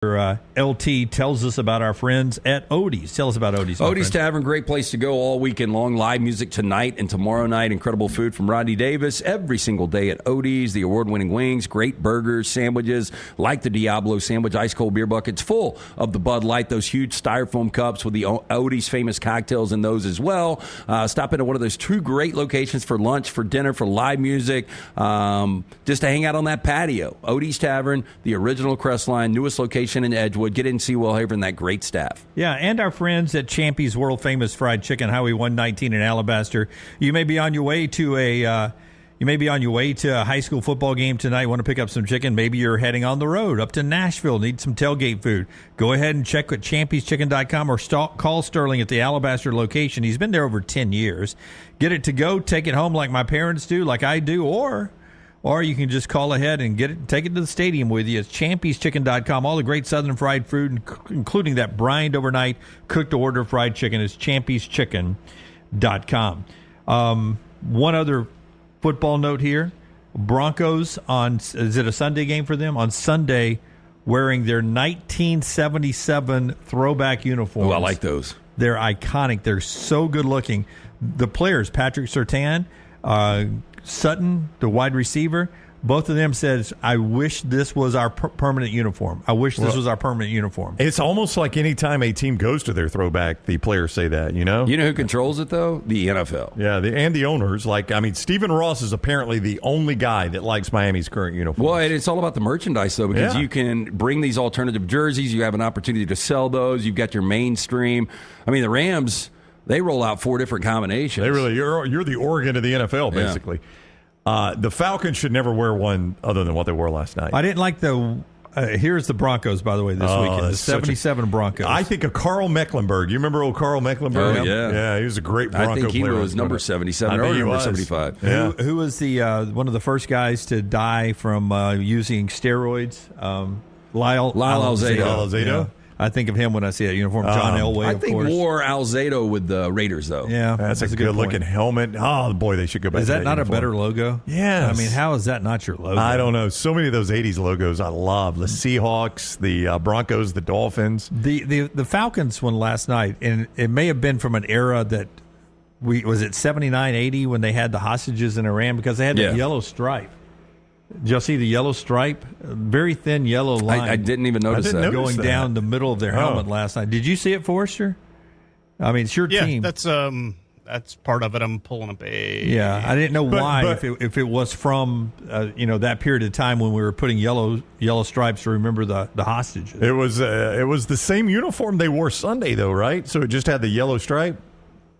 LT tells us about our friends at Odie's. Tell us about Odie's. Odie's Tavern, great place to go all weekend long. Live music tonight and tomorrow night. Incredible food from Rodney Davis every single day at Odie's. The award-winning wings, great burgers, sandwiches, like the Diablo sandwich, ice-cold beer buckets full of the Bud Light, those huge styrofoam cups with the Odie's famous cocktails in those as well. Stop into one of those two great locations for lunch, for dinner, for live music, just to hang out on that patio. Odie's Tavern, the original Crestline, newest location in Edgewood. Get in and see Will Haver and that great staff. Yeah, and our friends at Champy's World Famous Fried Chicken, Highway 119 in Alabaster. You may be on your way to a high school football game tonight. Want to pick up some chicken? Maybe you're heading on the road up to Nashville, need some tailgate food. Go ahead and check at champyschicken.com or call Sterling at the Alabaster location. He's been there over 10 years. Get it to go, take it home like my parents do, like I do, or you can just call ahead and get it, take it to the stadium with you. It's champyschicken.com. All the great southern fried food, including that brined overnight cooked-to-order fried chicken, is champyschicken.com. One other football note here. Broncos is it a Sunday game for them? On Sunday, wearing their 1977 throwback uniforms. Oh, I like those. They're iconic. They're so good looking. The players, Patrick Surtain, Sutton, the wide receiver, both of them says, I wish this was our permanent uniform. I wish this was our permanent uniform. It's almost like any time a team goes to their throwback, the players say that, you know? You know who controls it, though? The NFL. Yeah, and the owners. Stephen Ross is apparently the only guy that likes Miami's current uniform. Well, it's all about the merchandise, though, because you can bring these alternative jerseys. You have an opportunity to sell those. You've got your mainstream. I mean, the Rams, they roll out 4 different combinations. They really, you're the Oregon of the NFL, basically. Yeah. The Falcons should never wear one other than what they wore last night. I didn't like here's the Broncos, by the way, this weekend. The 77 Broncos. I think of Carl Mecklenburg. You remember old Carl Mecklenburg? Oh, yeah. Yeah, he was a great Bronco player. I think he was number 77 or number 75. Yeah. Who was the one of the first guys to die from using steroids? Lyle Alzado. Yeah. I think of him when I see that uniform. John Elway, of course. I think more Alzado with the Raiders, though. Yeah, that's a good-looking helmet. Oh, boy, they should go back to that. Is that not uniform. A better logo? Yes. I mean, how is that not your logo? I don't know. So many of those 80s logos I love. The Seahawks, the Broncos, the Dolphins. The Falcons one last night, and it may have been from an era that was it 79, 80 when they had the hostages in Iran, because they had that yellow stripe. Did y'all see the yellow stripe? Very thin yellow line. I didn't even notice that. Going down the middle of their helmet last night. Did you see it, Forrester? I mean, it's your team. That's part of it. I'm pulling up a... Yeah, I didn't know why, if it was from that period of time when we were putting yellow stripes to remember the hostages. It was the same uniform they wore Sunday, though, right? So it just had the yellow stripe?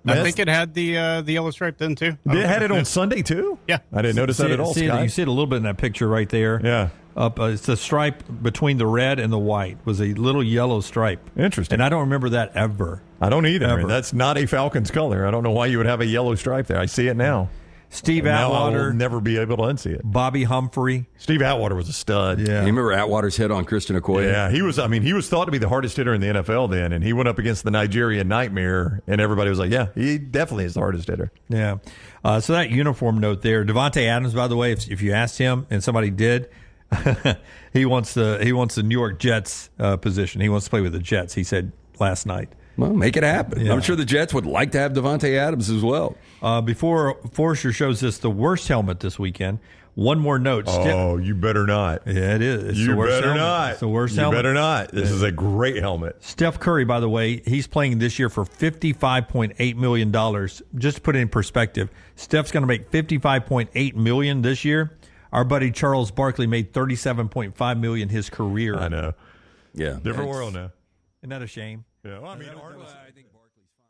I think it had the yellow stripe then, too. It had it on Sunday, too? Yeah. I didn't notice that at all, Scott. You see it a little bit in that picture right there. Yeah. It's the stripe between the red and the white was a little yellow stripe. Interesting. And I don't remember that ever. I don't either. Ever. That's not a Falcons color. I don't know why you would have a yellow stripe there. I see it now. Steve Atwater. Atwater. I will never be able to unsee it. Bobby Humphrey. Steve Atwater was a stud. Yeah. You remember Atwater's hit on Christian Okoye? Yeah, he was thought to be the hardest hitter in the NFL then, and he went up against the Nigerian Nightmare, and everybody was like, yeah, he definitely is the hardest hitter. Yeah. So that uniform note there. Devontae Adams, by the way, if you asked him, and somebody did, he wants the New York Jets position. He wants to play with the Jets, he said last night. Well, make it happen. Yeah. I'm sure the Jets would like to have Devontae Adams as well. Before Forrester shows us the worst helmet this weekend, one more note. Oh, you better not. Yeah, it is. It's you the worst better helmet. not. It's the worst you helmet. You better not. This is a great helmet. Steph Curry, by the way, he's playing this year for $55.8 million. Just to put it in perspective, Steph's going to make $55.8 million this year. Our buddy Charles Barkley made $37.5 million his career. I know. Yeah. Different world now. Isn't that a shame? Yeah. Well, I mean, I think Barkley's fine.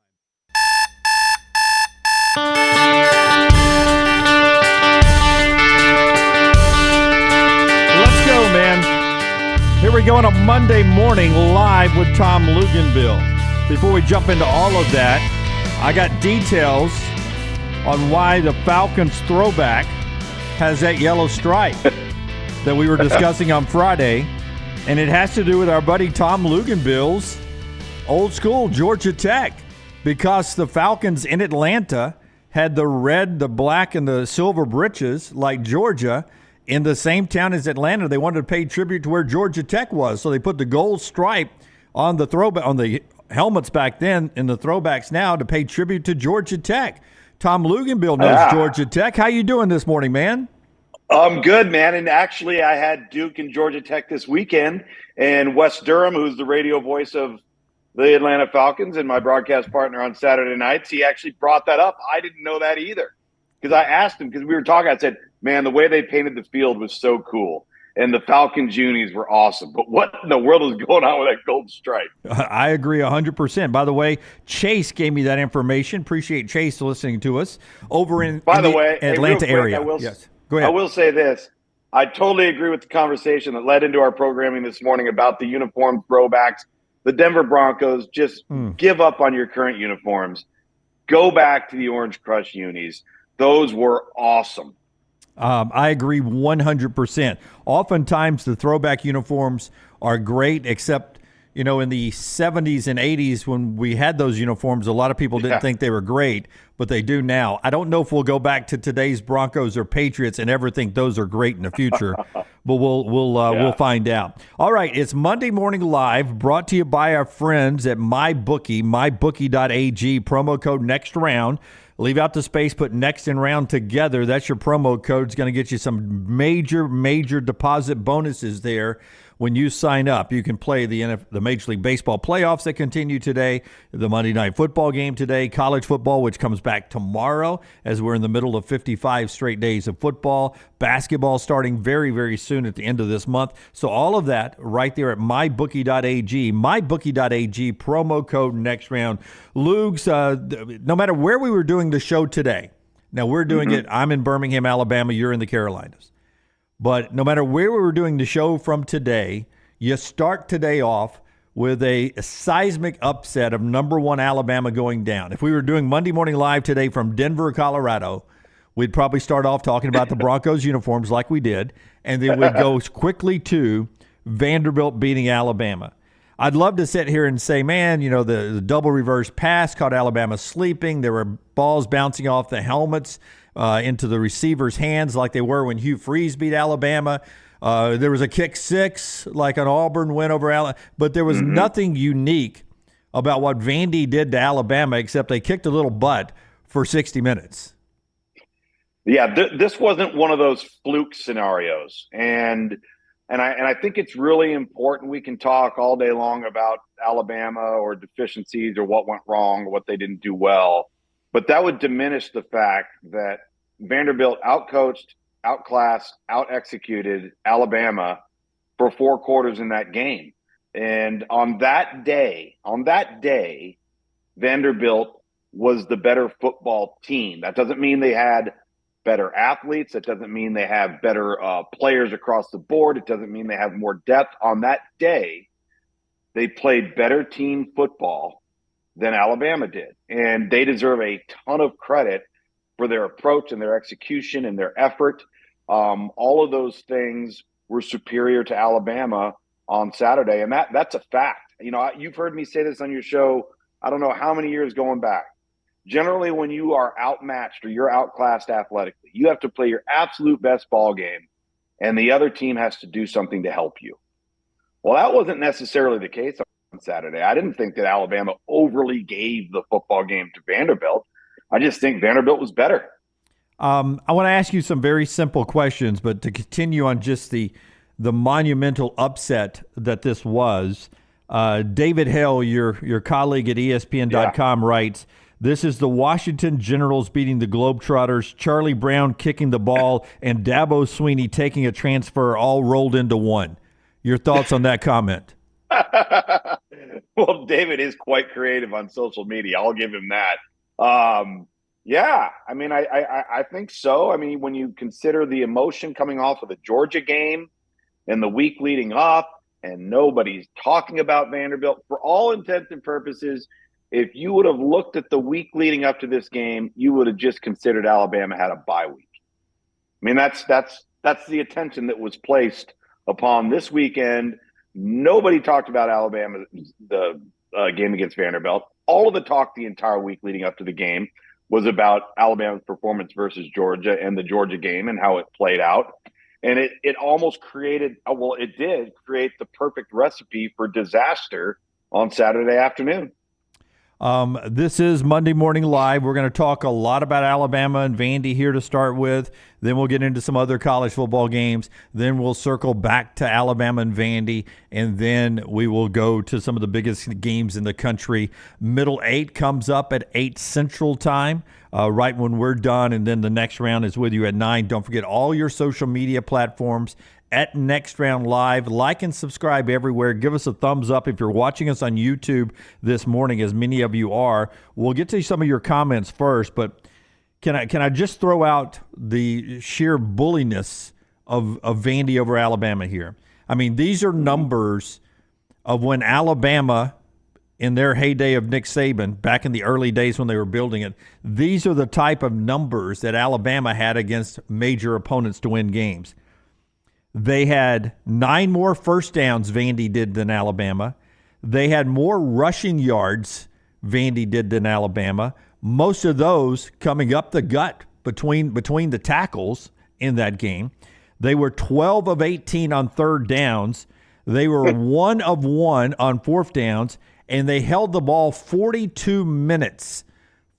Let's go, man. Here we go on a Monday morning live with Tom Luginbill. Before we jump into all of that, I got details on why the Falcons throwback has that yellow stripe that we were discussing on Friday, and it has to do with our buddy Tom Luginbill's old school Georgia Tech, because the Falcons in Atlanta had the red, the black, and the silver breeches like Georgia. in the same town as Atlanta. They wanted to pay tribute to where Georgia Tech was, so they put the gold stripe on the throwback on the helmets back then and the throwbacks now to pay tribute to Georgia Tech. Tom Luginbill knows Georgia Tech. How you doing this morning, man? I'm good, man. And actually, I had Duke and Georgia Tech this weekend, and Wes Durham, who's the radio voice of the Atlanta Falcons and my broadcast partner on Saturday nights, he actually brought that up. I didn't know that either, because I asked him, because we were talking. I said, man, the way they painted the field was so cool, and the Falcons unis were awesome. But what in the world is going on with that gold stripe? I agree 100%. By the way, Chase gave me that information. Appreciate Chase listening to us over in the Atlanta area. Yes. Go ahead. I will say this. I totally agree with the conversation that led into our programming this morning about the uniform throwbacks. The Denver Broncos, just give up on your current uniforms. Go back to the Orange Crush unis. Those were awesome. I agree 100%. Oftentimes the throwback uniforms are great, except, you know, in the 70s and 80s when we had those uniforms, a lot of people didn't think they were great, but they do now. I don't know if we'll go back to today's Broncos or Patriots and ever think those are great in the future, but we'll find out. All right, it's Monday Morning Live, brought to you by our friends at MyBookie, mybookie.ag, promo code next round. Leave out the space, put next and round together. That's your promo code. It's going to get you some major deposit bonuses there when you sign up. You can play the Major League Baseball playoffs that continue today, the Monday Night Football game today, college football, which comes back tomorrow as we're in the middle of 55 straight days of football, basketball starting very, very soon at the end of this month. So all of that right there at mybookie.ag, mybookie.ag, promo code next round. Lugs, no matter where we were doing the show today, now we're doing it, I'm in Birmingham, Alabama, you're in the Carolinas. But no matter where we were doing the show from today, you start today off with a seismic upset of number 1 Alabama going down. If we were doing Monday Morning Live today from Denver, Colorado, we'd probably start off talking about the Broncos uniforms like we did, and then we'd go quickly to Vanderbilt beating Alabama. I'd love to sit here and say, man, you know, the double reverse pass caught Alabama sleeping. There were balls bouncing off the helmets into the receiver's hands like they were when Hugh Freeze beat Alabama. There was a kick 6 like an Auburn win over Alabama. But there was nothing unique about what Vandy did to Alabama except they kicked a little butt for 60 minutes. Yeah, this wasn't one of those fluke scenarios. And I think it's really important. We can talk all day long about Alabama or deficiencies or what went wrong or what they didn't do well. But that would diminish the fact that Vanderbilt outcoached, outclassed, out-executed Alabama for 4 quarters in that game. And on that day, Vanderbilt was the better football team. That doesn't mean they had better athletes. That doesn't mean they have better players across the board. It doesn't mean they have more depth. On that day, they played better team football than Alabama did. And they deserve a ton of credit for their approach and their execution and their effort. All of those things were superior to Alabama on Saturday. And that's a fact. You know, you've heard me say this on your show, I don't know how many years going back. Generally, when you are outmatched or you're outclassed athletically, you have to play your absolute best ball game, and the other team has to do something to help you. Well, that wasn't necessarily the case on Saturday. I didn't think that Alabama overly gave the football game to Vanderbilt. I just think Vanderbilt was better. I want to ask you some very simple questions, but to continue on just the monumental upset that this was, David Hale, your colleague at ESPN.com, writes, "This is the Washington Generals beating the Globetrotters, Charlie Brown kicking the ball, and Dabo Swinney taking a transfer all rolled into one." Your thoughts on that comment? Well, David is quite creative on social media. I'll give him that. Yeah, I mean, I think so. I mean, when you consider the emotion coming off of the Georgia game and the week leading up, and nobody's talking about Vanderbilt, for all intents and purposes, if you would have looked at the week leading up to this game, you would have just considered Alabama had a bye week. I mean, that's the attention that was placed upon this weekend. Nobody talked about Alabama, the game against Vanderbilt. All of the talk the entire week leading up to the game was about Alabama's performance versus Georgia and the Georgia game and how it played out. And it almost created, well, it did create the perfect recipe for disaster on Saturday afternoon. This is Monday Morning Live. We're going to talk a lot about Alabama and Vandy here to start with. Then we'll get into some other college football games. Then we'll circle back to Alabama and Vandy. And then we will go to some of the biggest games in the country. Middle 8 comes up at 8 Central Time, right when we're done. And then the next round is with you at 9. Don't forget all your social media platforms at Next Round Live. Like and subscribe everywhere. Give us a thumbs up if you're watching us on YouTube this morning, as many of you are. We'll get to some of your comments first, but can I just throw out the sheer bulliness of Vandy over Alabama here? I mean, these are numbers of when Alabama, in their heyday of Nick Saban, back in the early days when they were building it, these are the type of numbers that Alabama had against major opponents to win games. They had 9 more first downs, Vandy did, than Alabama. They had more rushing yards, Vandy did, than Alabama. Most of those coming up the gut between the tackles in that game. They were 12 of 18 on third downs. They were 1 of 1 on fourth downs, and they held the ball 42 minutes.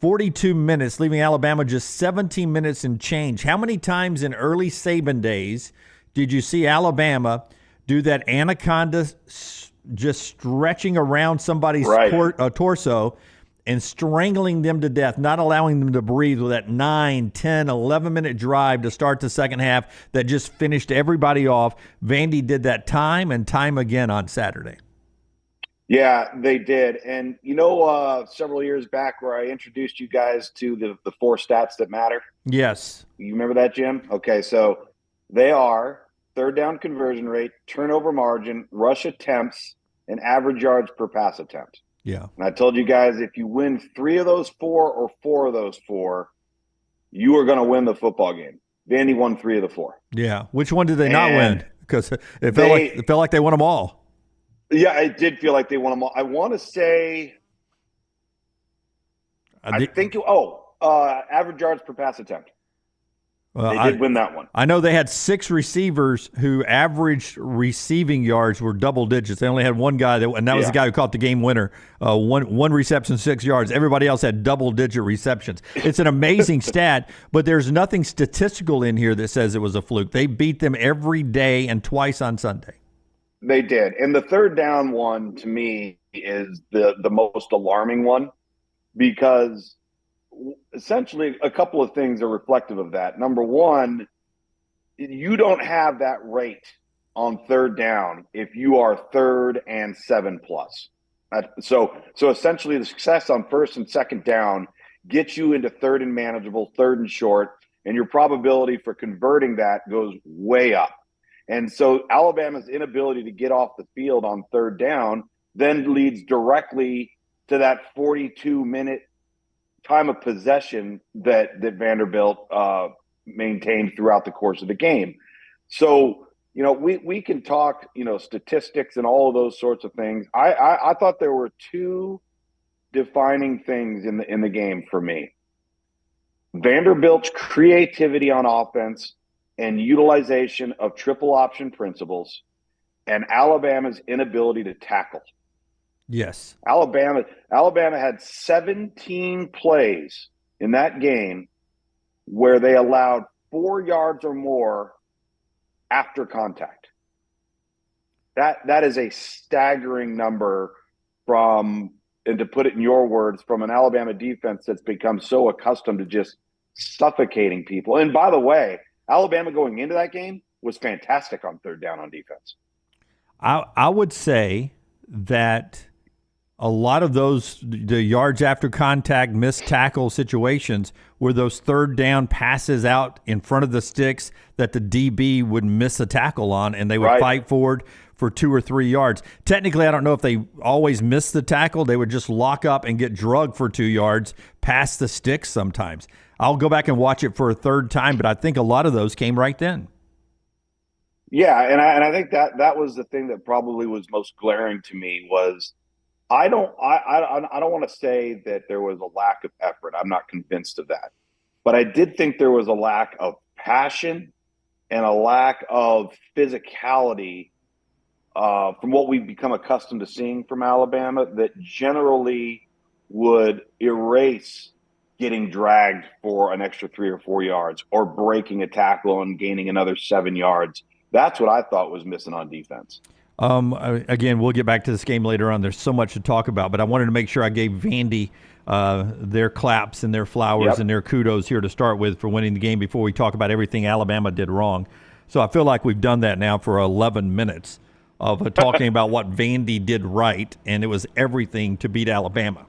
42 minutes, leaving Alabama just 17 minutes and change. How many times in early Saban days did you see Alabama do that anaconda just stretching around somebody's torso and strangling them to death, not allowing them to breathe with that 9, 10, 11-minute drive to start the second half that just finished everybody off? Vandy did that time and time again on Saturday. Yeah, they did. And, several years back where I introduced you guys to the 4 stats that matter? Yes. You remember that, Jim? Okay, so they are third down conversion rate, turnover margin, rush attempts, and average yards per pass attempt. Yeah. And I told you guys, if you win 3 of those 4 or 4 of those 4, you are going to win the football game. Vandy won 3 of the 4. Yeah. Which one did they not win? Because it felt like they won them all. Yeah, it did feel like they won them all. I want to say, average yards per pass attempt. Well, they did win that one. I know they had 6 receivers who averaged receiving yards were double digits. They only had one guy, and that was the guy who caught the game winner. One reception, 6 yards. Everybody else had double-digit receptions. It's an amazing stat, but there's nothing statistical in here that says it was a fluke. They beat them every day and twice on Sunday. They did. And the third down one, to me, is the most alarming one, because essentially a couple of things are reflective of that. Number one, you don't have that rate on third down if you are 3rd and 7+. So essentially the success on first and second down gets you into 3rd and manageable, 3rd and short, and your probability for converting that goes way up. And so Alabama's inability to get off the field on third down then leads directly to that 42-minute time of possession that Vanderbilt maintained throughout the course of the game. So, we can talk, statistics and all of those sorts of things. I thought there were 2 defining things in the game for me. Vanderbilt's creativity on offense and utilization of triple option principles, and Alabama's inability to tackle. Yes. Alabama had 17 plays in that game where they allowed 4 yards or more after contact. That is a staggering number and to put it in your words, from an Alabama defense that's become so accustomed to just suffocating people. And by the way, Alabama going into that game was fantastic on third down on defense. I would say that a lot of the yards after contact, missed tackle situations were those third down passes out in front of the sticks that the DB would miss a tackle on, and they would fight forward for 2 or 3 yards. Technically, I don't know if they always missed the tackle. They would just lock up and get drugged for 2 yards past the sticks sometimes. I'll go back and watch it for a third time, but I think a lot of those came right then. Yeah, and I think that was the thing that probably was most glaring to me was I don't want to say that there was a lack of effort. I'm not convinced of that. But I did think there was a lack of passion and a lack of physicality from what we've become accustomed to seeing from Alabama that generally would erase getting dragged for an extra 3 or 4 yards or breaking a tackle and gaining another 7 yards. That's what I thought was missing on defense. Again, we'll get back to this game later on. There's so much to talk about, but I wanted to make sure I gave Vandy their claps and their flowers and their kudos here to start with for winning the game before we talk about everything Alabama did wrong. So I feel like we've done that now for 11 minutes of talking about what Vandy did right, and it was everything to beat Alabama.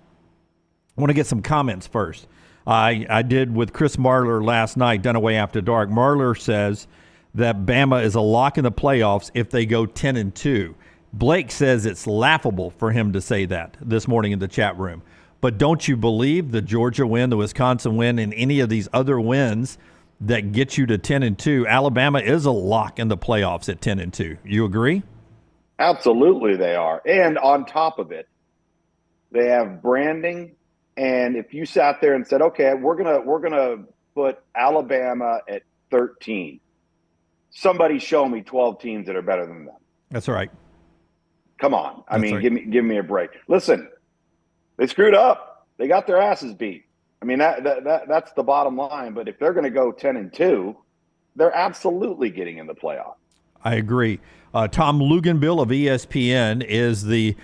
I want to get some comments first. I did with Chris Marler last night, Dunaway After Dark. Marler says that Bama is a lock in the playoffs if they go 10-2. Blake says it's laughable for him to say that this morning in the chat room. But don't you believe the Georgia win, the Wisconsin win, and any of these other wins that get you to 10-2? Alabama is a lock in the playoffs at 10-2. You agree? Absolutely, they are. And on top of it, they have branding. And if you sat there and said, "Okay, we're gonna put Alabama at 13," somebody show me 12 teams that are better than them. That's right. Come on. I mean, right. give me a break. Listen, they screwed up. They got their asses beat. I mean, that's the bottom line. But if they're going to go 10-2, they're absolutely getting in the playoff. I agree. Tom Luginbill of ESPN is the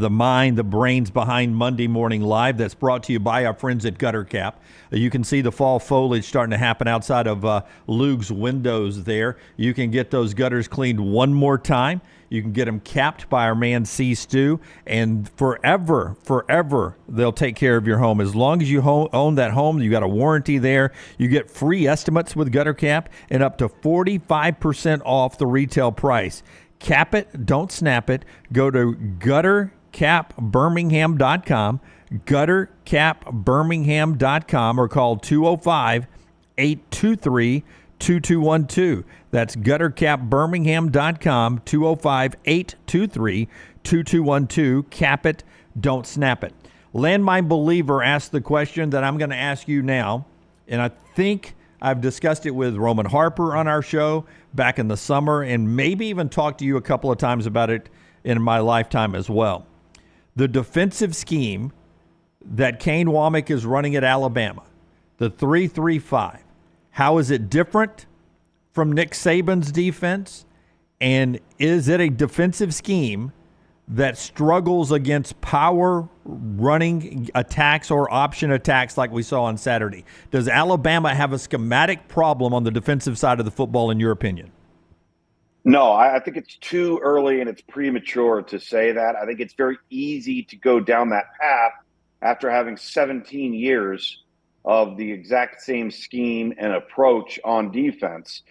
mind, the brains behind Monday Morning Live. That's brought to you by our friends at Gutter Cap. You can see the fall foliage starting to happen outside of Lug's windows there. You can get those gutters cleaned one more time. You can get them capped by our man C. Stu, and forever, they'll take care of your home. As long as you own that home, you got a warranty there. You get free estimates with Gutter Cap and up to 45% off the retail price. Cap it, don't snap it. Go to guttercapbirmingham.com, guttercapbirmingham.com, or call 205-823-2212. That's guttercapbirmingham.com, 205-823-2212. Cap it, don't snap it. Landmine Believer asked the question that I'm going to ask you now, and I think I've discussed it with Roman Harper on our show back in the summer, and maybe even talked to you a couple of times about it in my lifetime as well. The defensive scheme that Kane Womack is running at Alabama, the 3-3-5, how is it different from Nick Saban's defense? And is it a defensive scheme that struggles against power running attacks or option attacks like we saw on Saturday? Does Alabama have a schematic problem on the defensive side of the football, in your opinion? No, I think it's too early and it's premature to say that. I think it's very easy to go down that path after having 17 years of the exact same scheme and approach on defense.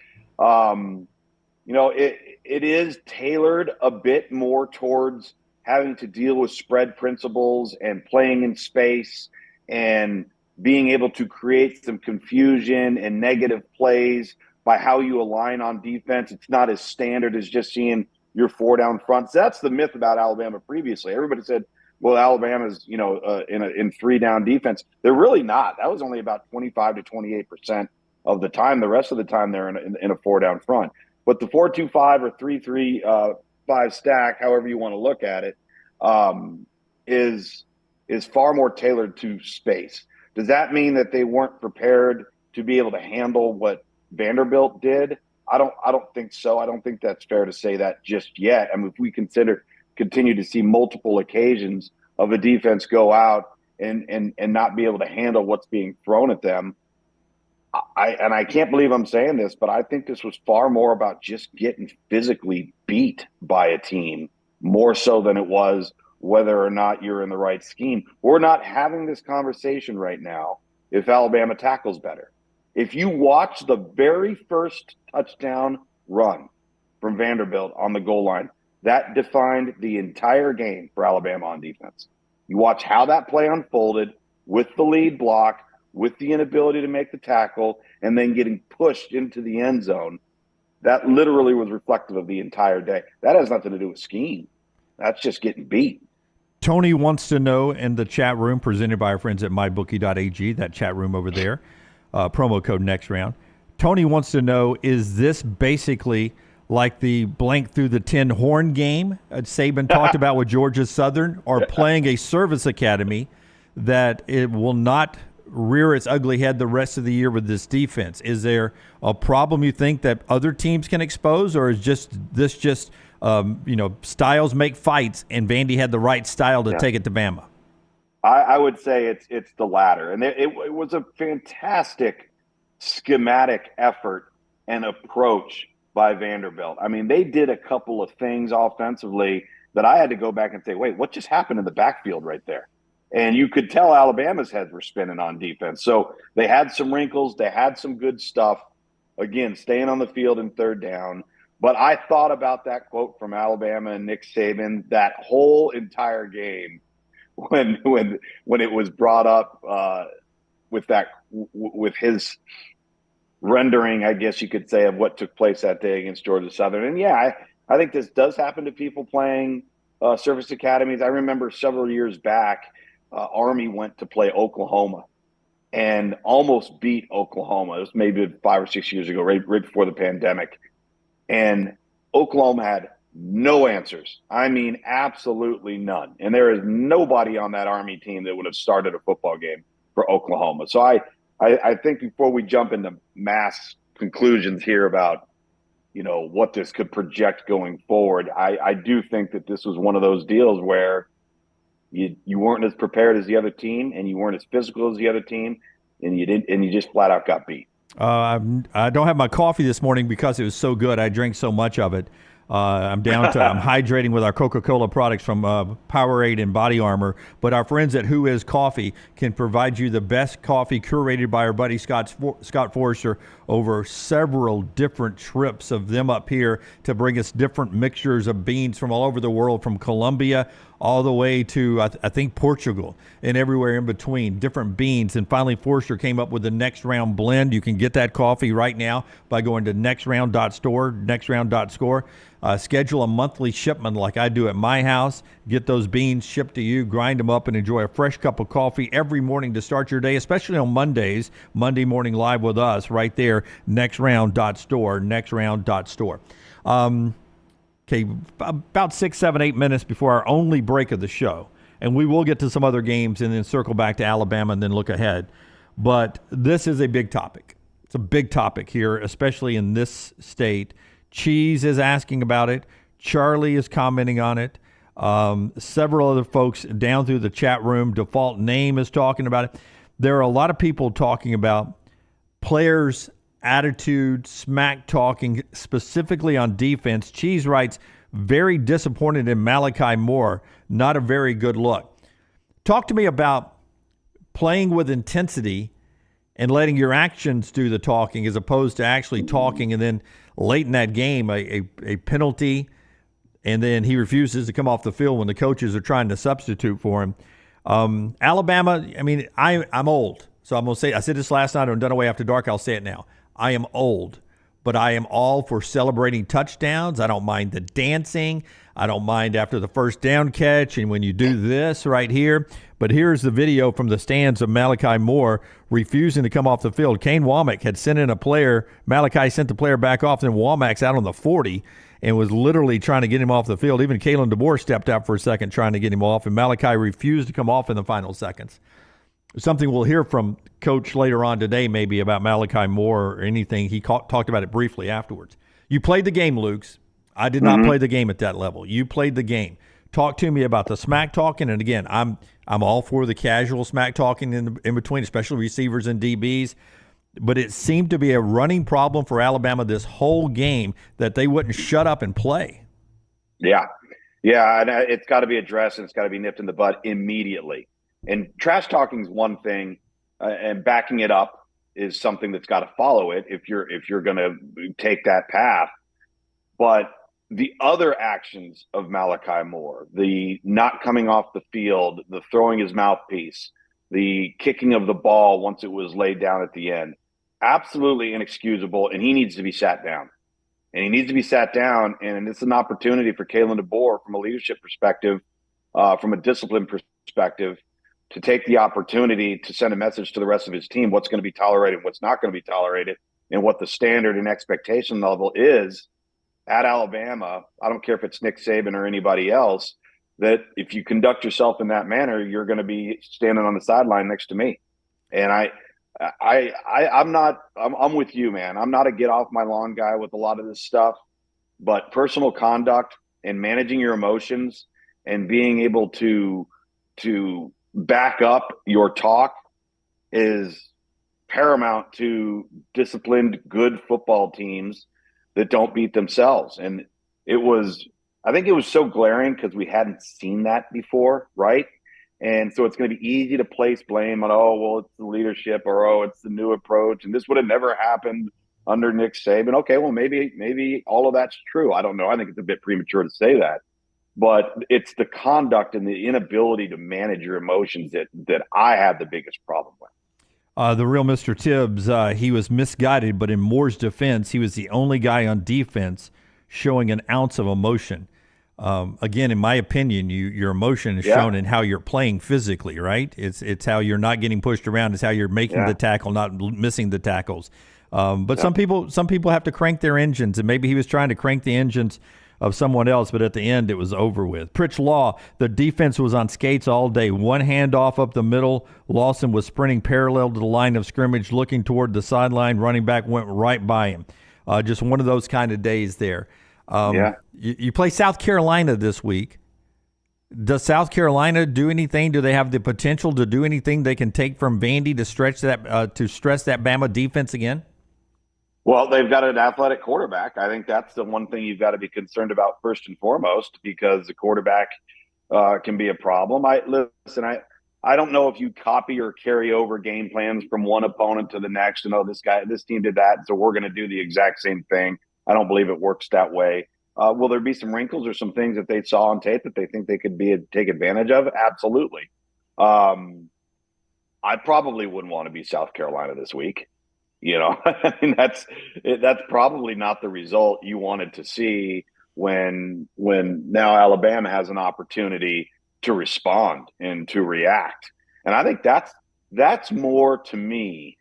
It is tailored a bit more towards having to deal with spread principles and playing in space and being able to create some confusion and negative plays by how you align on defense. It's not as standard as just seeing your 4 down fronts. That's the myth about Alabama previously. Everybody said, well, Alabama's, in 3 down defense. They're really not. That was only about 25 to 28% of the time. The rest of the time they're in a 4 down front. But the 4-2-5 or 3-3-5 stack, however you want to look at it, is far more tailored to space. Does that mean that they weren't prepared to be able to handle what Vanderbilt did? I don't think so. I don't think that's fair to say that just yet. I mean, if we continue to see multiple occasions of a defense go out and not be able to handle what's being thrown at them, I can't believe I'm saying this, but I think this was far more about just getting physically beat by a team, more so than it was whether or not you're in the right scheme. We're not having this conversation right now if Alabama tackles better. If you watch the very first touchdown run from Vanderbilt on the goal line, that defined the entire game for Alabama on defense. You watch how that play unfolded with the lead block, with the inability to make the tackle, and then getting pushed into the end zone. That literally was reflective of the entire day. That has nothing to do with scheme. That's just getting beat. Tony wants to know in the chat room presented by our friends at mybookie.ag, that chat room over there, promo code next round. Tony wants to know, is this basically like the blank through the tin horn game Saban talked about with Georgia Southern, or playing a service academy that it will not rear its ugly head the rest of the year with this defense? Is there a problem you think that other teams can expose, or is this just styles make fights, and Vandy had the right style to take it to Bama? I would say it's the latter, and it was a fantastic schematic effort and approach by Vanderbilt. I mean, they did a couple of things offensively that I had to go back and say, wait, what just happened in the backfield right there? And you could tell Alabama's heads were spinning on defense. So they had some wrinkles. They had some good stuff. Again, staying on the field in third down. But I thought about that quote from Alabama and Nick Saban that whole entire game when it was brought up with his rendering, I guess you could say, of what took place that day against Georgia Southern. And yeah, I think this does happen to people playing service academies. I remember several years back, Army went to play Oklahoma and almost beat Oklahoma. It was maybe 5 or 6 years ago, right before the pandemic. And Oklahoma had no answers. I mean, absolutely none. And there is nobody on that Army team that would have started a football game for Oklahoma. So I think before we jump into mass conclusions here about, what this could project going forward, I do think that this was one of those deals where you weren't as prepared as the other team, and you weren't as physical as the other team, and you just flat out got beat. I don't have my coffee this morning because it was so good. I drank so much of it. I'm hydrating with our Coca-Cola products from Powerade and Body Armor. But our friends at Who Is Coffee can provide you the best coffee curated by our buddy Scott Forester over several different trips of them up here to bring us different mixtures of beans from all over the world, from Colombia all the way to, I think, Portugal and everywhere in between, different beans. And finally, Forster came up with the Next Round blend. You can get that coffee right now by going to nextround.store, nextround.score. Schedule a monthly shipment like I do at my house. Get those beans shipped to you, grind them up, and enjoy a fresh cup of coffee every morning to start your day, especially on Mondays, Monday Morning Live with us right there, nextround.store, nextround.store. Okay, about 6, 7, 8 minutes before our only break of the show. And we will get to some other games and then circle back to Alabama and then look ahead. But this is a big topic. It's a big topic here, especially in this state. Cheese is asking about it. Charlie is commenting on it. Several other folks down through the chat room, Default Name is talking about it. There are a lot of people talking about players' attitude, smack talking, specifically on defense. Cheese writes, very disappointed in Malachi Moore. Not a very good look. Talk to me about playing with intensity and letting your actions do the talking as opposed to actually talking, and then late in that game, a penalty, and then he refuses to come off the field when the coaches are trying to substitute for him. Alabama, I mean, I'm old. So I'm going to say, I said this last night on Dunaway After Dark, I'll say it now. I am old, but I am all for celebrating touchdowns. I don't mind the dancing. I don't mind after the first down catch and when you do this right here. But here's the video from the stands of Malachi Moore refusing to come off the field. Kane Womack had sent in a player. Malachi sent the player back off, and Womack's out on the 40 and was literally trying to get him off the field. Even Kalen DeBoer stepped out for a second trying to get him off, and Malachi refused to come off in the final seconds. Something we'll hear from Coach later on today maybe about Malachi Moore or anything. He talked about it briefly afterwards. You played the game, Lukes. I did not play the game at that level. You played the game. Talk to me about the smack talking. And again, I'm all for the casual smack talking in between, especially receivers and DBs. But it seemed to be a running problem for Alabama this whole game that they wouldn't shut up and play. Yeah, and it's got to be addressed, and it's got to be nipped in the bud immediately. And trash talking is one thing, and backing it up is something that's got to follow it if you're going to take that path. But the other actions of Malachi Moore, the not coming off the field, the throwing his mouthpiece, the kicking of the ball once it was laid down at the end, absolutely inexcusable, and he needs to be sat down. And it's an opportunity for Kalen DeBoer from a leadership perspective, from a discipline perspective, to take the opportunity to send a message to the rest of his team, what's going to be tolerated, what's not going to be tolerated. and what the standard and expectation level is at Alabama. I don't care if it's Nick Saban or anybody else, that if you conduct yourself in that manner, you're going to be standing on the sideline next to me. And I'm with you, man. I'm not a get off my lawn guy with a lot of this stuff, but personal conduct and managing your emotions and being able to back up your talk is paramount to disciplined, good football teams that don't beat themselves. And I think it was so glaring because we hadn't seen that before, right? And so it's going to be easy to place blame on, oh, well, it's the leadership, or, oh, it's the new approach, and this would have never happened under Nick Saban. Okay, well, maybe all of that's true. I don't know. I think it's a bit premature to say that. But it's the conduct and the inability to manage your emotions that I have the biggest problem with. The real Mr. Tibbs, he was misguided, but in Moore's defense, he was the only guy on defense showing an ounce of emotion. Again, in my opinion, your emotion is shown in how you're playing physically, right? It's how you're not getting pushed around. It's how you're making the tackle, not missing the tackles. But some people have to crank their engines, and maybe he was trying to crank the engines of someone else, but at the end it was over with. Pritch Law, the defense was on skates all day. One handoff up the middle. Lawson was sprinting parallel to the line of scrimmage, looking toward the sideline. Running back went right by him. Just one of those kind of days there. You play South Carolina this week. Does South Carolina do anything? Do they have the potential to do anything they can take from Vandy to stress that Bama defense again? Well, they've got an athletic quarterback. I think that's the one thing you've got to be concerned about first and foremost, because the quarterback can be a problem. I don't know if you copy or carry over game plans from one opponent to the next. And, oh, this team did that, so we're going to do the exact same thing. I don't believe it works that way. Will there be some wrinkles or some things that they saw on tape that they think they could take advantage of? Absolutely. I probably wouldn't want to be South Carolina this week. I mean, that's probably not the result you wanted to see when now Alabama has an opportunity to respond and to react. And I think that's more, to me,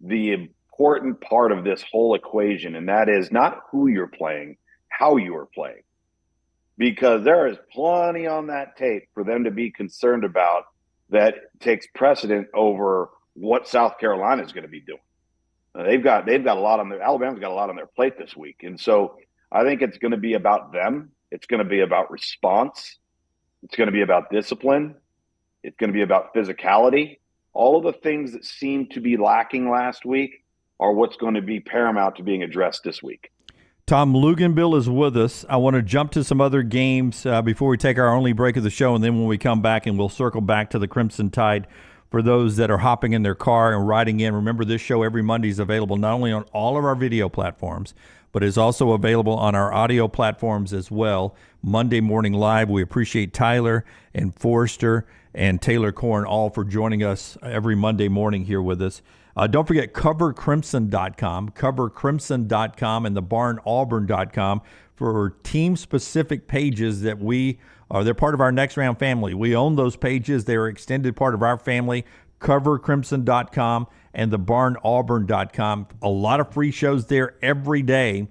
the important part of this whole equation, and that is not who you're playing, how you are playing. Because there is plenty on that tape for them to be concerned about that takes precedent over what South Carolina is going to be doing. They've got a lot on Alabama's got a lot on their plate this week. And so I think it's going to be about them. It's going to be about response. It's going to be about discipline. It's going to be about physicality. All of the things that seemed to be lacking last week are what's going to be paramount to being addressed this week. Tom Luginbill is with us. I want to jump to some other games before we take our only break of the show, and then when we come back, and we'll circle back to the Crimson Tide. For those that are hopping in their car and riding in, remember this show every Monday is available not only on all of our video platforms, but is also available on our audio platforms as well. Monday Morning Live. We appreciate Tyler and Forster and Taylor Korn all for joining us every Monday morning here with us. Don't forget covercrimson.com, covercrimson.com, and thebarnauburn.com for team-specific pages that they're part of our Next Round family. We own those pages. They're extended part of our family. Covercrimson.com and thebarnauburn.com. A lot of free shows there every day,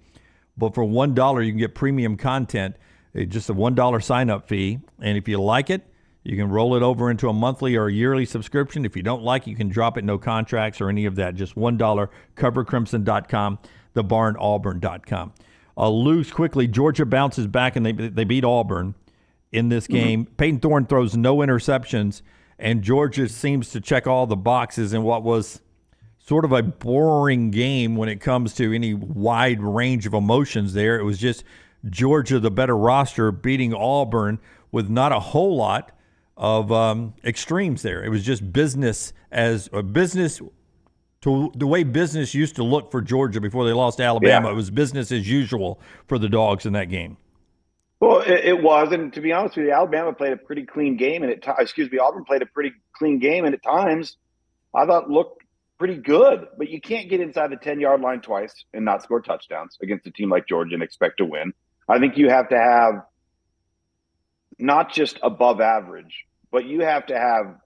but for $1 you can get premium content. It's just a $1 sign-up fee, and if you like it, you can roll it over into a monthly or a yearly subscription. If you don't like it, you can drop it. No contracts or any of that. Just $1. Covercrimson.com, thebarnauburn.com. Loose quickly. Georgia bounces back, and they beat Auburn in this game. Mm-hmm. Peyton Thorne throws no interceptions, and Georgia seems to check all the boxes in what was sort of a boring game when it comes to any wide range of emotions there. It was just Georgia, the better roster, beating Auburn with not a whole lot of extremes there. It was just business to the way business used to look for Georgia before they lost to Alabama. It was business as usual for the Dogs in that game. Well, it was, and to be honest with you, Alabama played a pretty clean game, and Auburn played a pretty clean game, and at times I thought looked pretty good. But you can't get inside the 10-yard line twice and not score touchdowns against a team like Georgia and expect to win. I think you have to have not just above average, but you have to have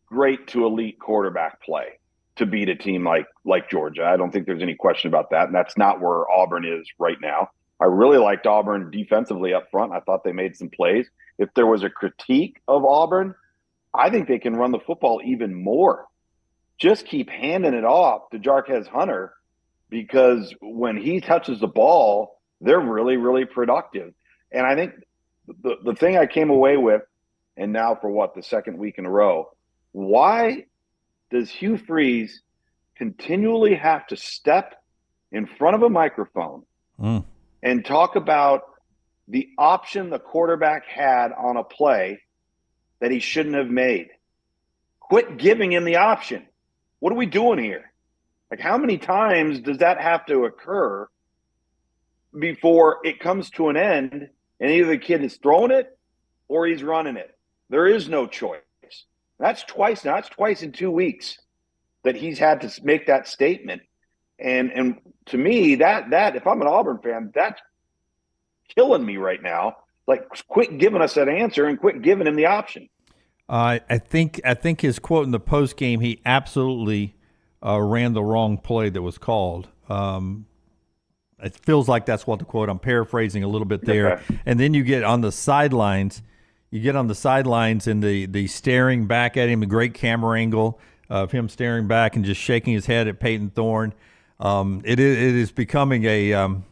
great to elite quarterback play to beat a team like Georgia. I don't think there's any question about that. And that's not where Auburn is right now. I really liked Auburn defensively up front. I thought they made some plays. If there was a critique of Auburn, I think they can run the football even more. Just keep handing it off to Jarquez Hunter, because when he touches the ball, they're really, really productive. And I think the thing I came away with, and now for the second week in a row, why does Hugh Freeze continually have to step in front of a microphone and talk about the option the quarterback had on a play that he shouldn't have made? Quit giving him the option. What are we doing here? Like, how many times does that have to occur before it comes to an end and either the kid is throwing it or he's running it? There is no choice. That's twice now. That's twice in 2 weeks that he's had to make that statement. And to me, that if I'm an Auburn fan, that's killing me right now. Like, quit giving us that answer and quit giving him the option. I think his quote in the post game, he absolutely ran the wrong play that was called. It feels like that's what the quote. I'm paraphrasing a little bit there. Okay. And then you get on the sidelines. And the staring back at him, a great camera angle of him staring back and just shaking his head at Peyton Thorne. It is becoming an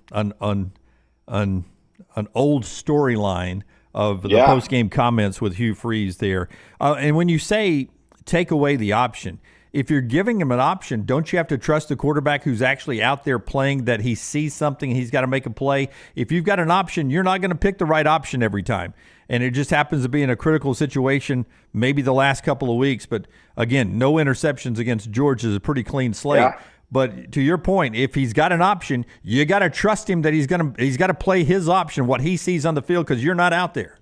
old storyline of the post-game comments with Hugh Freeze there. And when you say take away the option, if you're giving him an option, don't you have to trust the quarterback who's actually out there playing, that he sees something, he's got to make a play? If you've got an option, you're not going to pick the right option every time. And it just happens to be in a critical situation, maybe the last couple of weeks. But, again, no interceptions against Georgia is a pretty clean slate. Yeah. But to your point, if he's got an option, you got to trust him that he's got to play his option, what he sees on the field, because you're not out there.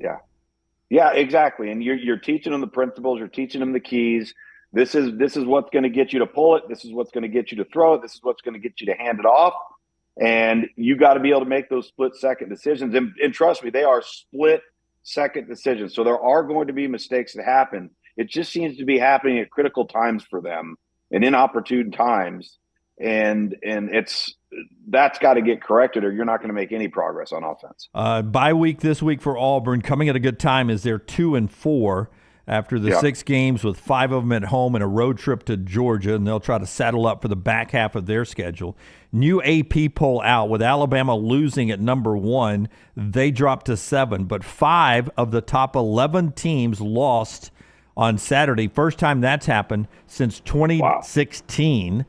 Yeah, exactly. And you're teaching him the principles. You're teaching him the keys. This is what's going to get you to pull it. This is what's going to get you to throw it. This is what's going to get you to hand it off. And you got to be able to make those split-second decisions. And trust me, they are split-second decisions. So there are going to be mistakes that happen. It just seems to be happening at critical times for them and inopportune times. And that's got to get corrected, or you're not going to make any progress on offense. Bye week this week for Auburn, coming at a good time as they're 2-4 after the 6 games, with 5 of them at home and a road trip to Georgia, and they'll try to saddle up for the back half of their schedule. New AP poll out, with Alabama losing at number 1, they dropped to 7, but 5 of the top 11 teams lost on Saturday. First time that's happened since 2016. Wow.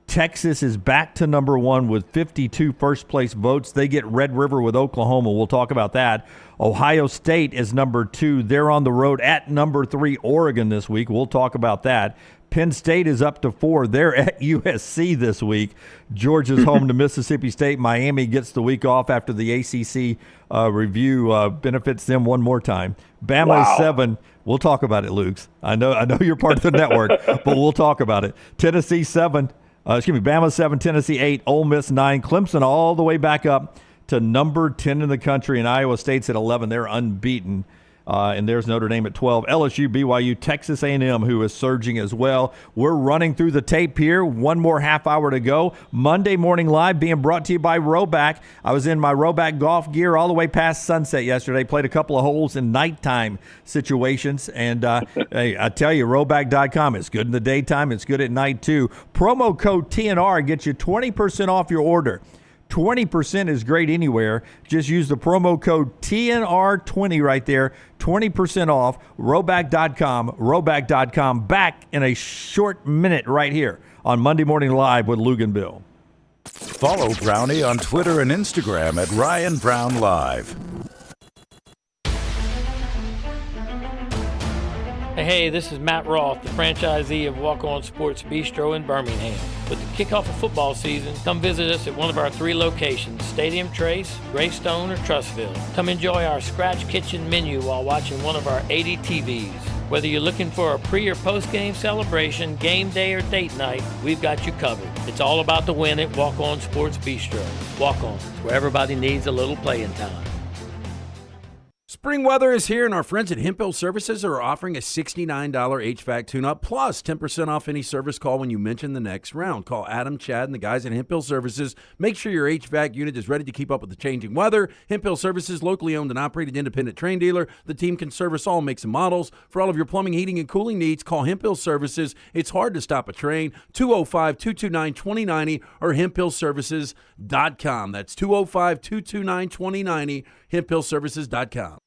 Texas is back to number 1 with 52 first-place votes. They get Red River with Oklahoma. We'll talk about that. Ohio State is number 2. They're on the road at number 3, Oregon, this week. We'll talk about that. Penn State is up to 4. They're at USC this week. Georgia's home to Mississippi State. Miami gets the week off after the ACC review benefits them one more time. Bama is 7. We'll talk about it, Luke's. I know you're part of the network, but we'll talk about it. Tennessee 7. Bama 7, Tennessee 8, Ole Miss 9, Clemson all the way back up to number 10 in the country, and Iowa State's at 11. They're unbeaten. And there's Notre Dame at 12. LSU, BYU, Texas A&M, who is surging as well. We're running through the tape here. One more half hour to go. Monday Morning Live being brought to you by Rowback. I was in my Rowback golf gear all the way past sunset yesterday. Played a couple of holes in nighttime situations. And hey, I tell you, rowback.com, it's good in the daytime. It's good at night, too. Promo code TNR gets you 20% off your order. 20% is great anywhere. Just use the promo code TNR20 right there. 20% off. Rowback.com. Rowback.com. Back in a short minute right here on Monday Morning Live with Luginbill. Follow Brownie on Twitter and Instagram at ryanbrownlive. Hey, this is Matt Roth, the franchisee of Walk On Sports Bistro in Birmingham. With the kickoff of football season, come visit us at one of our 3 locations, Stadium Trace, Greystone, or Trussville. Come enjoy our scratch kitchen menu while watching one of our 80 TVs. Whether you're looking for a pre- or post-game celebration, game day, or date night, we've got you covered. It's all about the win at Walk On Sports Bistro. Walk On, where everybody needs a little playing time. Spring weather is here, and our friends at Hemphill Services are offering a $69 HVAC tune-up plus 10% off any service call when you mention the next round. Call Adam, Chad, and the guys at Hemphill Services. Make sure your HVAC unit is ready to keep up with the changing weather. Hemphill Services, locally owned and operated independent train dealer. The team can service all makes and models. For all of your plumbing, heating, and cooling needs, call Hemphill Services. It's hard to stop a train. 205-229-2090 or hemphillservices.com. That's 205-229-2090, hemphillservices.com.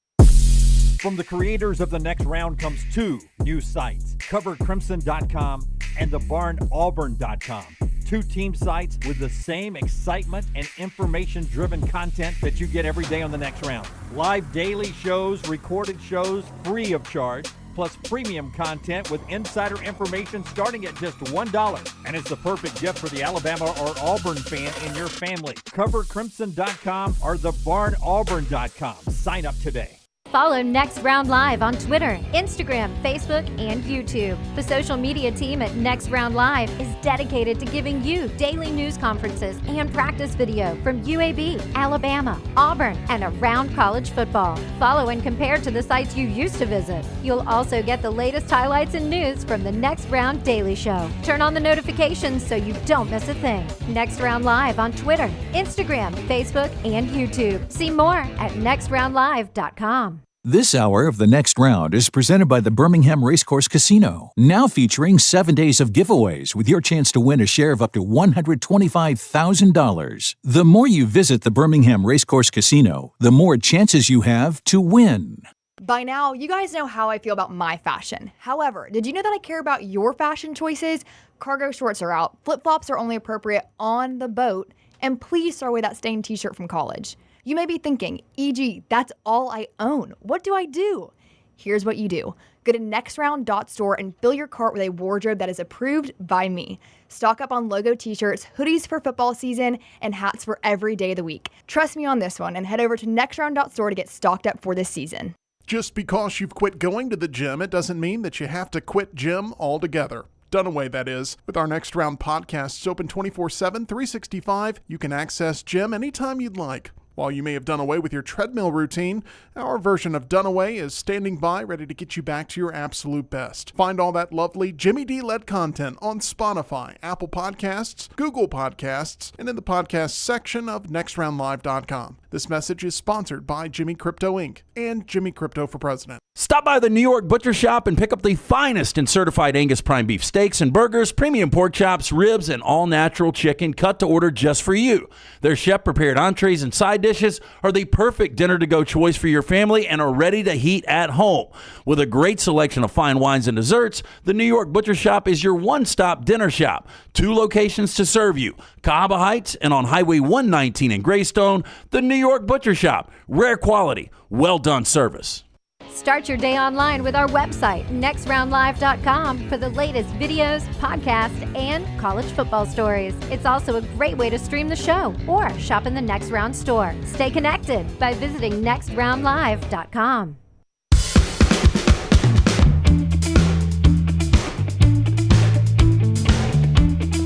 From the creators of The Next Round comes two new sites, covercrimson.com and thebarnauburn.com. Two team sites with the same excitement and information-driven content that you get every day on The Next Round. Live daily shows, recorded shows, free of charge, plus premium content with insider information starting at just $1. And it's the perfect gift for the Alabama or Auburn fan in your family. Covercrimson.com or thebarnauburn.com. Sign up today. Follow Next Round Live on Twitter, Instagram, Facebook, and YouTube. The social media team at Next Round Live is dedicated to giving you daily news conferences and practice video from UAB, Alabama, Auburn, and around college football. Follow and compare to the sites you used to visit. You'll also get the latest highlights and news from the Next Round Daily Show. Turn on the notifications so you don't miss a thing. Next Round Live on Twitter, Instagram, Facebook, and YouTube. See more at nextroundlive.com. This hour of The Next Round is presented by the Birmingham Racecourse Casino, now featuring 7 days of giveaways with your chance to win a share of up to $125,000. The more you visit the Birmingham Racecourse Casino, the more chances you have to win. By now, you guys know how I feel about my fashion. However, did you know that I care about your fashion choices? Cargo shorts are out, flip-flops are only appropriate on the boat, and please throw away that stained t-shirt from college. You may be thinking, EG, that's all I own. What do I do? Here's what you do. Go to nextround.store and fill your cart with a wardrobe that is approved by me. Stock up on logo t-shirts, hoodies for football season, and hats for every day of the week. Trust me on this one and head over to nextround.store to get stocked up for this season. Just because you've quit going to the gym, it doesn't mean that you have to quit gym altogether. Dunaway, that is. With our Next Round podcasts open 24/7, 365, you can access gym anytime you'd like. While you may have done away with your treadmill routine, our version of Dunaway is standing by ready to get you back to your absolute best. Find all that lovely Jimmy D-led content on Spotify, Apple Podcasts, Google Podcasts, and in the podcast section of nextroundlive.com. This message is sponsored by Jimmy Crypto Inc. and Jimmy Crypto for President. Stop by the New York Butcher Shop and pick up the finest in certified Angus prime beef steaks and burgers, premium pork chops, ribs, and all-natural chicken cut to order just for you. Their chef-prepared entrees and side dishes are the perfect dinner-to-go choice for your family and are ready to heat at home. With a great selection of fine wines and desserts, the New York Butcher Shop is your one-stop dinner shop. 2 locations to serve you, Cahaba Heights and on Highway 119 in Greystone. The New York Butcher Shop, rare quality, well-done service. Start your day online with our website, nextroundlive.com, for the latest videos, podcasts, and college football stories. It's also a great way to stream the show or shop in the Next Round store. Stay connected by visiting nextroundlive.com.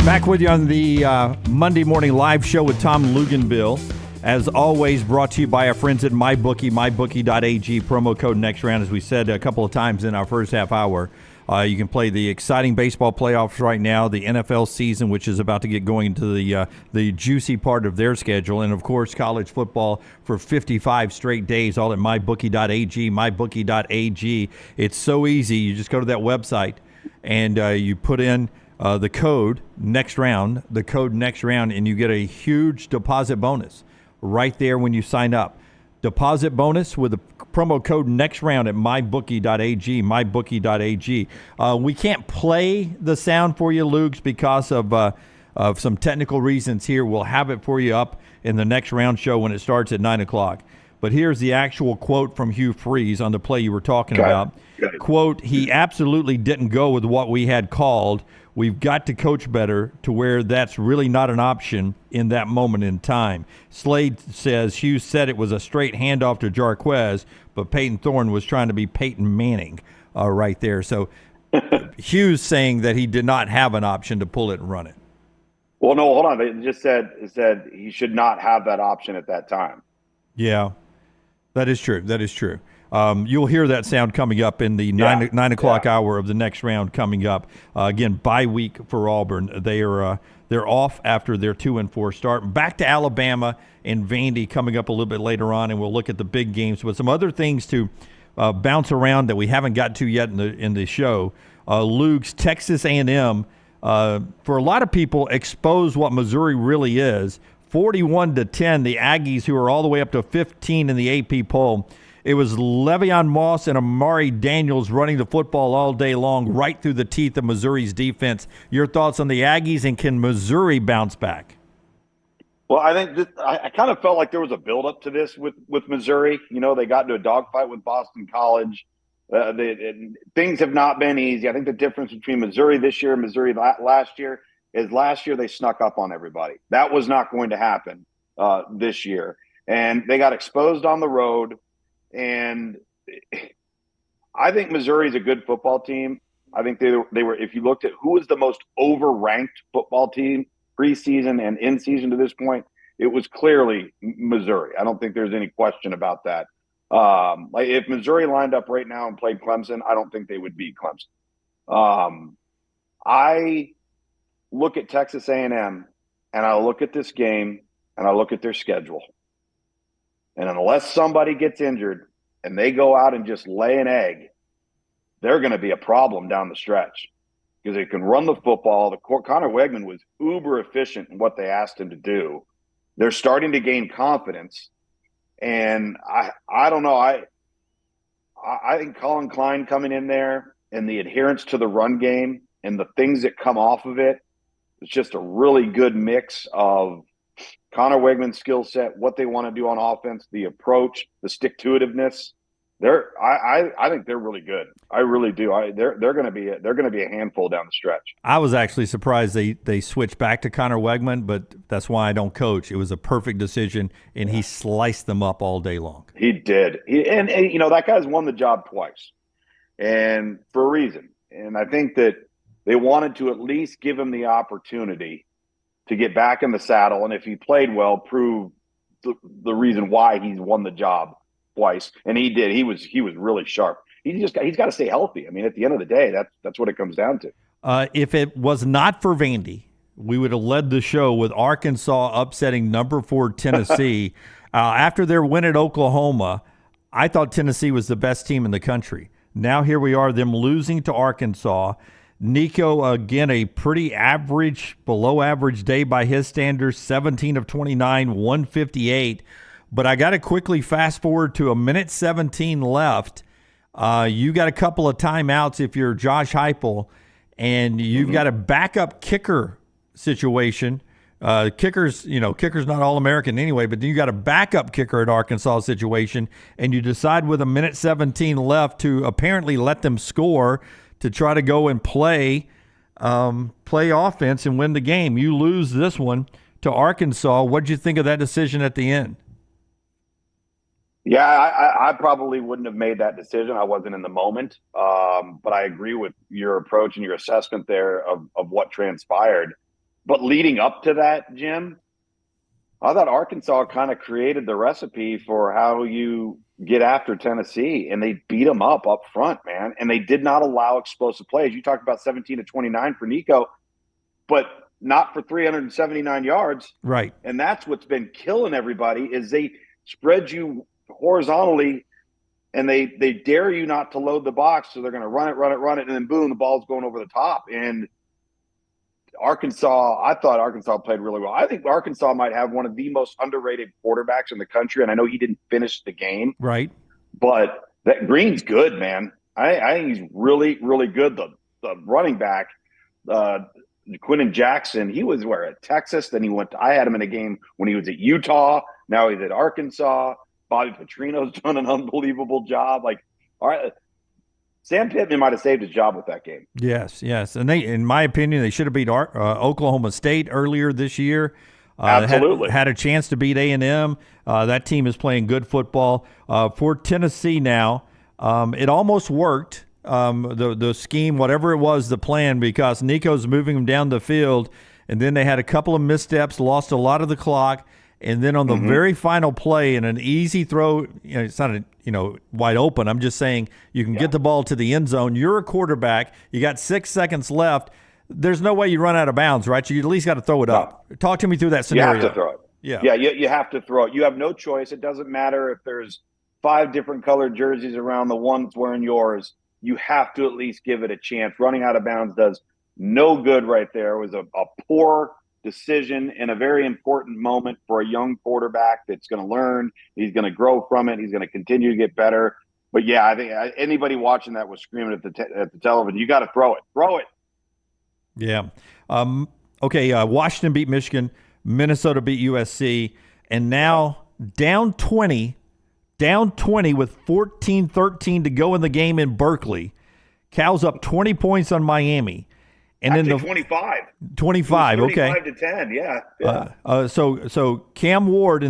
Back with you on the Monday morning live show with Tom Luginbill. As always, brought to you by our friends at MyBookie, mybookie.ag, promo code NEXTROUND. As we said a couple of times in our first half hour, you can play the exciting baseball playoffs right now, the NFL season, which is about to get going into the juicy part of their schedule, and, of course, college football for 55 straight days, all at mybookie.ag, mybookie.ag. It's so easy. You just go to that website, and you put in the code NEXTROUND, and you get a huge deposit bonus right there when you sign up. Deposit bonus with the promo code NEXTROUND at mybookie.ag, mybookie.ag. We can't play the sound for you, Luke, because of some technical reasons here. We'll have it for you up in the Next Round show when it starts at 9 o'clock. But here's the actual quote from Hugh Freeze on the play you were talking about. Quote, he absolutely didn't go with what we had called. We've got to coach better to where that's really not an option in that moment in time. Slade says Hughes said it was a straight handoff to Jarquez, but Peyton Thorne was trying to be Peyton Manning right there. So Hughes saying that he did not have an option to pull it and run it. Well, no, hold on. It just said he should not have that option at that time. Yeah, that is true. That is true. You'll hear that sound coming up in the 9 o'clock hour of the next round coming up. Again, bye week for Auburn. They're off after their 2-4 start. Back to Alabama and Vandy coming up a little bit later on, and we'll look at the big games. But some other things to bounce around that we haven't got to yet in the show. Luke's Texas A&M, for a lot of people, exposed what Missouri really is. 41-10, the Aggies, who are all the way up to 15 in the AP poll. It was Le'Veon Moss and Amari Daniels running the football all day long, right through the teeth of Missouri's defense. Your thoughts on the Aggies, and can Missouri bounce back? Well, I think I kind of felt like there was a buildup to this with Missouri. You know, they got into a dogfight with Boston College. Things have not been easy. I think the difference between Missouri this year and Missouri last year is last year they snuck up on everybody. That was not going to happen this year. And they got exposed on the road. And I think Missouri is a good football team. I think they were, if you looked at who was the most overranked football team preseason and in season to this point, it was clearly Missouri. I don't think there's any question about that. Like if Missouri lined up right now and played Clemson, I don't think they would beat Clemson. I look at Texas A&M and I look at this game and I look at their schedule. And unless somebody gets injured and they go out and just lay an egg, they're going to be a problem down the stretch because they can run the football. Connor Wegman was uber efficient in what they asked him to do. They're starting to gain confidence. And I don't know. I think Colin Klein coming in there and the adherence to the run game and the things that come off of it, it's just a really good mix of Connor Wegman's skill set, what they want to do on offense, the approach, the stick-to-itiveness. I think they're really good. I really do. They're going to be a handful down the stretch. I was actually surprised they switched back to Connor Wegman, but that's why I don't coach. It was a perfect decision, and he sliced them up all day long. He did. And you know, that guy's won the job twice, and for a reason. And I think that they wanted to at least give him the opportunity to get back in the saddle, and if he played well, prove the reason why he's won the job twice. And he did. He was really sharp. He's got to stay healthy. I mean, at the end of the day, that's what it comes down to. If it was not for Vandy, we would have led the show with Arkansas upsetting number 4 Tennessee. After their win at Oklahoma, I thought Tennessee was the best team in the country. Now here we are, them losing to Arkansas. Nico, again, a pretty average, below average day by his standards, 17 of 29, 158. But I got to quickly fast forward to 1:17 left. You got a couple of timeouts if you're Josh Heupel, and you've got a backup kicker situation. Kicker's not All-American anyway, but then you got a backup kicker at Arkansas situation, and you decide with 1:17 left to apparently let them score to try to go and play offense and win the game. You lose this one to Arkansas. What'd you think of that decision at the end? Yeah, I probably wouldn't have made that decision. I wasn't in the moment. But I agree with your approach and your assessment there of what transpired. But leading up to that, Jim, I thought Arkansas kind of created the recipe for how you get after Tennessee, and they beat them up front, man. And they did not allow explosive plays. You talked about 17 to 29 for Nico, but not for 379 yards. Right. And that's what's been killing everybody is they spread you horizontally, and they dare you not to load the box, so they're going to run it, and then boom, the ball's going over the top. And Arkansas, I thought Arkansas played really well. I think Arkansas might have one of the most underrated quarterbacks in the country, and I know he didn't finish the game. Right. But that Green's good, man. I think he's really, really good. The running back, Quinnen Jackson, he was at Texas, then I had him in a game when he was at Utah. Now he's at Arkansas. Bobby Petrino's done an unbelievable job. Like, all right, Sam Pittman might have saved his job with that game. Yes. And they, in my opinion, they should have beat Oklahoma State earlier this year. Absolutely. Had a chance to beat A&M. That team is playing good football. For Tennessee now, it almost worked, the scheme, whatever it was, the plan, because Nico's moving them down the field, and then they had a couple of missteps, lost a lot of the clock, And then on the very final play in an easy throw, it's not wide open. I'm just saying you can get the ball to the end zone. You're a quarterback. You got 6 seconds left. There's no way you run out of bounds, right? You at least got to throw it up. Talk to me through that scenario. You have to throw it. Yeah, you have to throw it. You have no choice. It doesn't matter if there's 5 different colored jerseys around the one that's wearing yours. You have to at least give it a chance. Running out of bounds does no good right there. It was a poor decision in a very important moment for a young quarterback that's going to learn. He's going to grow from it. He's going to continue to get better. But, yeah, I think anybody watching that was screaming at the television, you got to throw it. Throw it. Yeah. Okay, Washington beat Michigan. Minnesota beat USC. And now down 20 with 14-13 to go in the game in Berkeley. Cal's up 20 points on Miami. And actually, then 25. 25, okay. 25 to 10, yeah. So Cam Ward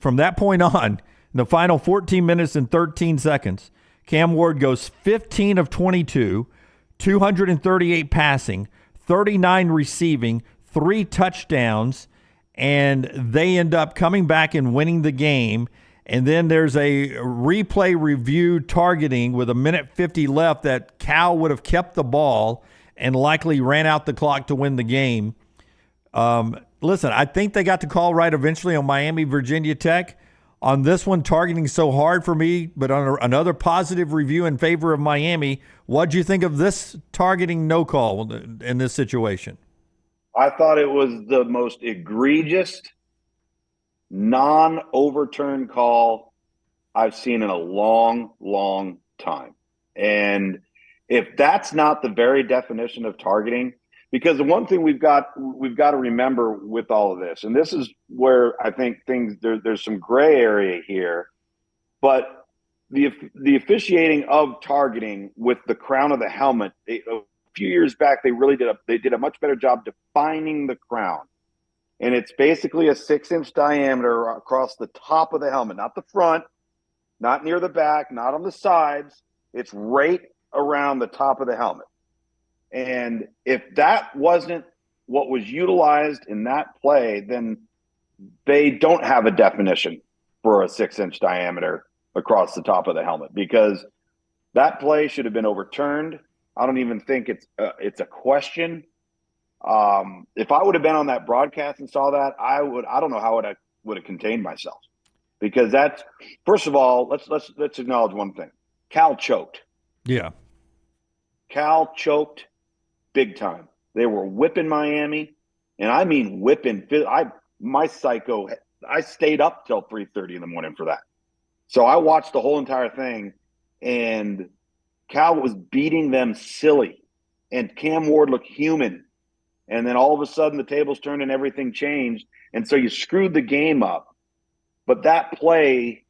from that point on, in the final 14 minutes and 13 seconds, Cam Ward goes 15 of 22, 238 passing, 39 receiving, 3 touchdowns, and they end up coming back and winning the game. And then there's a replay review targeting with 1:50 left that Cal would have kept the ball and likely ran out the clock to win the game. Listen, I think they got the call right eventually on Miami, Virginia Tech. On this one, targeting so hard for me, but on another positive review in favor of Miami, what'd you think of this targeting no call in this situation? I thought it was the most egregious non-overturned call I've seen in a long, long time. And if that's not the very definition of targeting, because the one thing we've got to remember with all of this, and this is where I think there's some gray area here, but the officiating of targeting with the crown of the helmet, a few years back they did a much better job defining the crown. And it's basically a 6-inch diameter across the top of the helmet, not the front, not near the back, not on the sides. It's right around the top of the helmet. And if that wasn't what was utilized in that play, then they don't have a definition for a 6-inch diameter across the top of the helmet, because that play should have been overturned. I don't even think it's a question. If I would have been on that broadcast and saw that, I don't know how I would have contained myself, because that's, first of all, let's acknowledge one thing. Cal choked. Yeah. Cal choked big time. They were whipping Miami, and I mean whipping. I stayed up till 3:30 in the morning for that. So I watched the whole entire thing, and Cal was beating them silly, and Cam Ward looked human. And then all of a sudden the tables turned and everything changed. And so you screwed the game up. But that play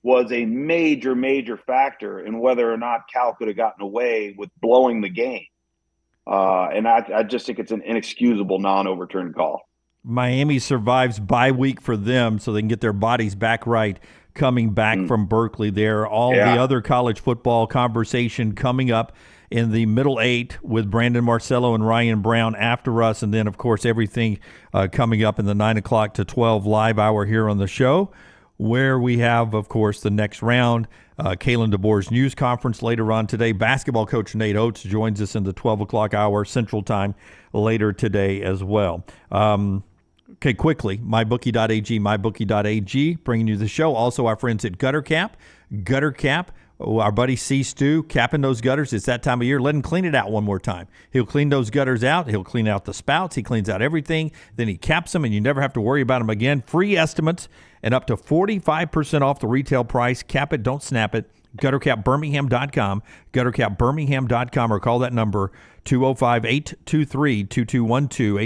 was a major, major factor in whether or not Cal could have gotten away with blowing the game. And I just think it's an inexcusable non-overturned call. Miami survives bye week for them so they can get their bodies back right coming back from Berkeley there. All the other college football conversation coming up in the middle 8 with Brandon Marcello and Ryan Brown after us. And then, of course, everything coming up in the 9 o'clock to 12 live hour here on the show, where we have, of course, the next round. Kalen DeBoer's news conference later on today. Basketball coach Nate Oates joins us in the 12 o'clock hour Central Time later today as well. Okay, quickly, mybookie.ag, bringing you the show. Also, our friends at Gutter Cap, our buddy C. Stu, capping those gutters. It's that time of year. Let him clean it out one more time. He'll clean those gutters out. He'll clean out the spouts. He cleans out everything. Then he caps them, and you never have to worry about them again. Free estimates and up to 45% off the retail price. Cap it, don't snap it. GutterCapBirmingham.com, GutterCapBirmingham.com, or call that number 205-823-2212,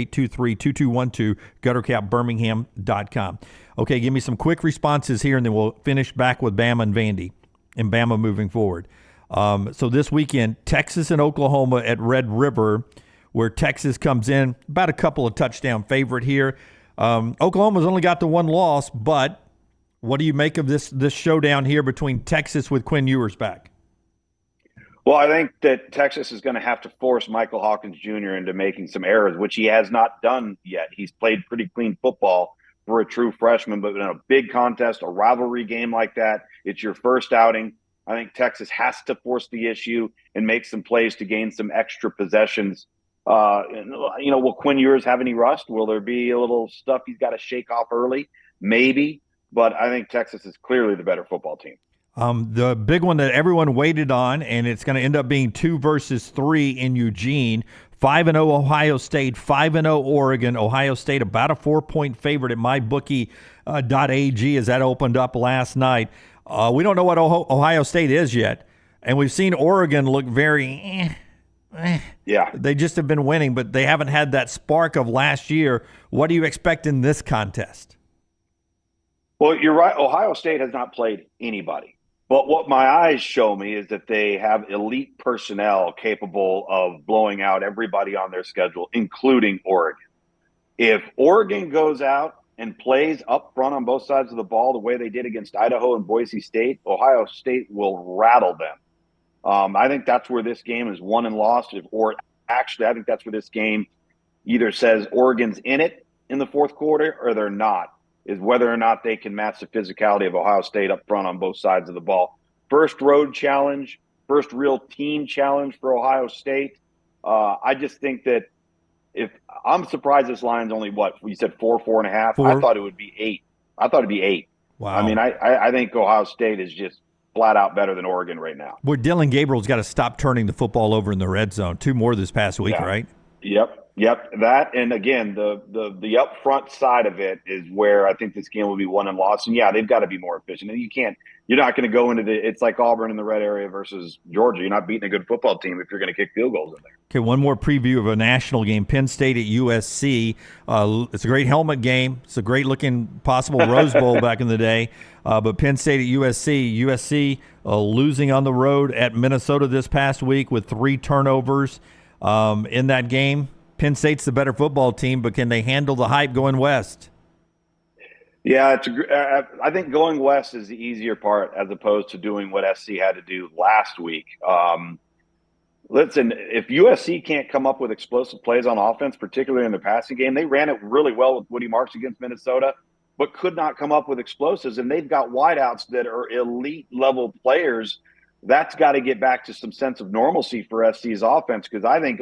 823-2212, GutterCapBirmingham.com. Okay, give me some quick responses here, and then we'll finish back with Bama and Vandy and Bama moving forward. So this weekend, Texas and Oklahoma at Red River, where Texas comes in about a couple of touchdown favorite here. Oklahoma's only got the one loss, but what do you make of this showdown here between Texas with Quinn Ewers back? Well, I think that Texas is going to have to force Michael Hawkins Jr. into making some errors, which he has not done yet. He's played pretty clean football for a true freshman, but in a big contest, a rivalry game like that, it's your first outing. I think Texas has to force the issue and make some plays to gain some extra possessions. Will Quinn Ewers have any rust? Will there be a little stuff he's got to shake off early? Maybe, but I think Texas is clearly the better football team. The big one that everyone waited on, and it's going to end up being 2 versus 3 in Eugene. 5-0 Ohio State, 5-0 Oregon. Ohio State about a 4-point favorite at mybookie.ag as that opened up last night. We don't know what Ohio State is yet, and we've seen Oregon look very Yeah. They just have been winning, but they haven't had that spark of last year. What do you expect in this contest? Well, you're right. Ohio State has not played anybody. But what my eyes show me is that they have elite personnel capable of blowing out everybody on their schedule, including Oregon. If Oregon goes out and plays up front on both sides of the ball the way they did against Idaho and Boise State, Ohio State will rattle them. I think that's where this game is won and lost. I think that's where this game either says Oregon's in it in the fourth quarter or they're not, is whether or not they can match the physicality of Ohio State up front on both sides of the ball. First road challenge, first real team challenge for Ohio State. I just think that I'm surprised this line's only you said 4.5. 4. I thought it would be 8. I thought it'd be 8. Wow. I mean, I think Ohio State is just flat out better than Oregon right now. Well, Dylan Gabriel's got to stop turning the football over in the red zone. 2 more this past week, right? Yep. That, and again, the up front side of it is where I think this game will be won and lost. And they've got to be more efficient. And you're not going to go into it's like Auburn in the red area versus Georgia. You're not beating a good football team if you're going to kick field goals in there. Okay, one more preview of a national game, Penn State at USC. It's a great helmet game. It's a great looking possible Rose Bowl back in the day. But Penn State at USC losing on the road at Minnesota this past week with 3 turnovers in that game. Penn State's the better football team, but can they handle the hype going west? Yeah, I think going west is the easier part as opposed to doing what SC had to do last week. Listen, if USC can't come up with explosive plays on offense, particularly in the passing game, they ran it really well with Woody Marks against Minnesota, but could not come up with explosives. And they've got wideouts that are elite level players. That's got to get back to some sense of normalcy for SC's offense, because I think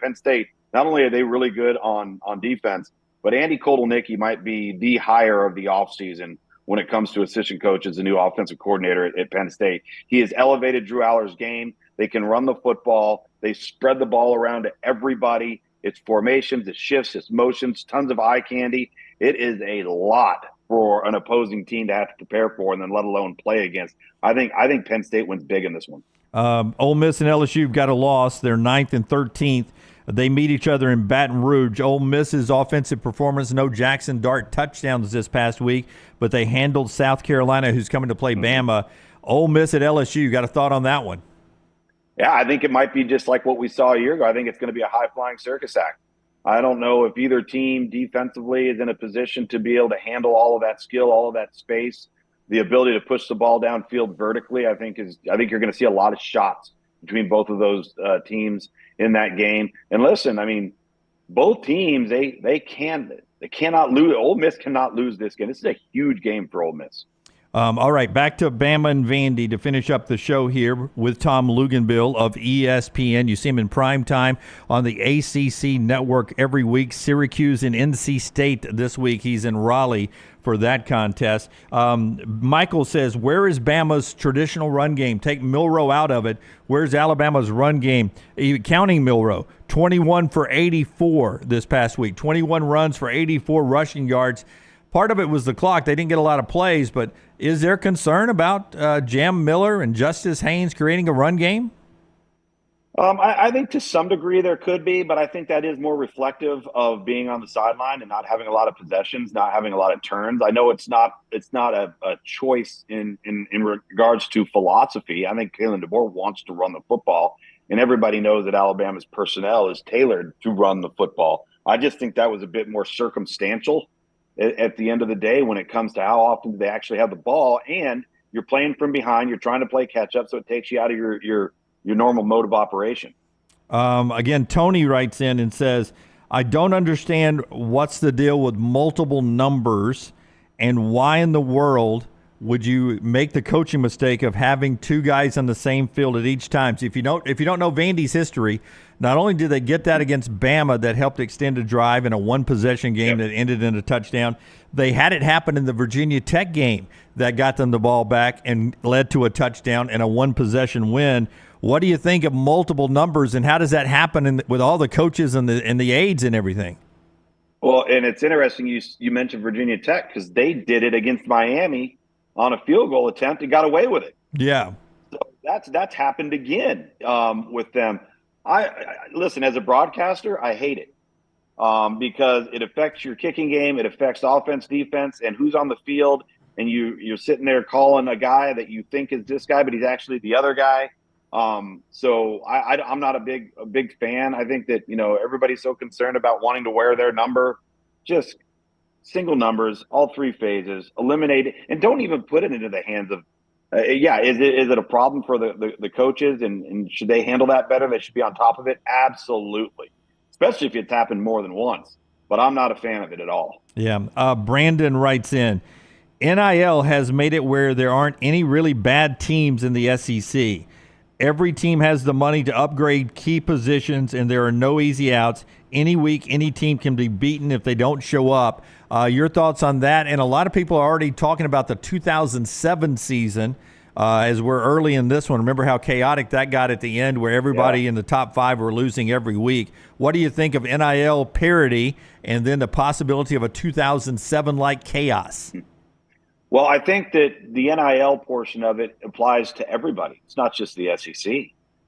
Penn State, not only are they really good on defense, but Andy Kotelnicki might be the hire of the offseason when it comes to assistant coach as the new offensive coordinator at Penn State. He has elevated Drew Aller's game. They can run the football. They spread the ball around to everybody. It's formations, it's shifts, it's motions, tons of eye candy. It is a lot for an opposing team to have to prepare for and then let alone play against. I think Penn State wins big in this one. Ole Miss and LSU have got a loss. They're 9th and 13th. They meet each other in Baton Rouge. Ole Miss's offensive performance, no Jackson Dart touchdowns this past week, but they handled South Carolina, who's coming to play Bama. Ole Miss at LSU, got a thought on that one? Yeah, I think it might be just like what we saw a year ago. I think it's going to be a high-flying circus act. I don't know if either team defensively is in a position to be able to handle all of that skill, all of that space, the ability to push the ball downfield vertically. I think you're going to see a lot of shots between both of those teams in that game. And listen, I mean, both teams, they cannot lose. Ole Miss cannot lose this game. This is a huge game for Ole Miss. All right, back to Bama and Vandy to finish up the show here with Tom Luginbill of ESPN. You see him in prime time on the ACC network every week. Syracuse and NC State this week. He's in Raleigh for that contest. Michael says, where is Bama's traditional run game? Take Milroe out of it. Where's Alabama's run game? Counting Milroe, 21 for 84 this past week. 21 runs for 84 rushing yards. Part of it was the clock. They didn't get a lot of plays, but is there concern about Jam Miller and Justice Haynes creating a run game? I think to some degree there could be, but I think that is more reflective of being on the sideline and not having a lot of possessions, not having a lot of turns. I know it's not a choice in regards to philosophy. I think Kalen DeBoer wants to run the football, and everybody knows that Alabama's personnel is tailored to run the football. I just think that was a bit more circumstantial at the end of the day when it comes to how often do they actually have the ball, and you're playing from behind, you're trying to play catch up, so it takes you out of your normal mode of operation. Again, Tony writes in and says, I don't understand what's the deal with multiple numbers, and why in the world would you make the coaching mistake of having two guys on the same field at each time? So if you don't know Vandy's history, not only did they get that against Bama that helped extend a drive in a one-possession game that ended in a touchdown, they had it happen in the Virginia Tech game that got them the ball back and led to a touchdown and a one-possession win. What do you think of multiple numbers, and how does that happen with all the coaches and the aides and everything? Well, and it's interesting you mentioned Virginia Tech, because they did it against Miami on a field goal attempt and got away with it. Yeah. So that's happened again with them. I listen, as a broadcaster, I hate it because it affects your kicking game. It affects offense, defense, and who's on the field. And you're sitting there calling a guy that you think is this guy, but he's actually the other guy. So I'm not a big fan. I think that, everybody's so concerned about wanting to wear their number. Just single numbers, all three phases, eliminate it, and don't even put it into the hands of is it a problem for the coaches, and should they handle that better? They should be on top of it. Absolutely. Especially if it's happened more than once. But I'm not a fan of it at all. Yeah. Brandon writes in, NIL has made it where there aren't any really bad teams in the SEC. Every team has the money to upgrade key positions, and there are no easy outs. Any week, any team can be beaten if they don't show up. Your thoughts on that? And a lot of people are already talking about the 2007 season as we're early in this one. Remember how chaotic that got at the end, where everybody in the top five were losing every week. What do you think of NIL parity and then the possibility of a 2007-like chaos? Well, I think that the NIL portion of it applies to everybody. It's not just the SEC,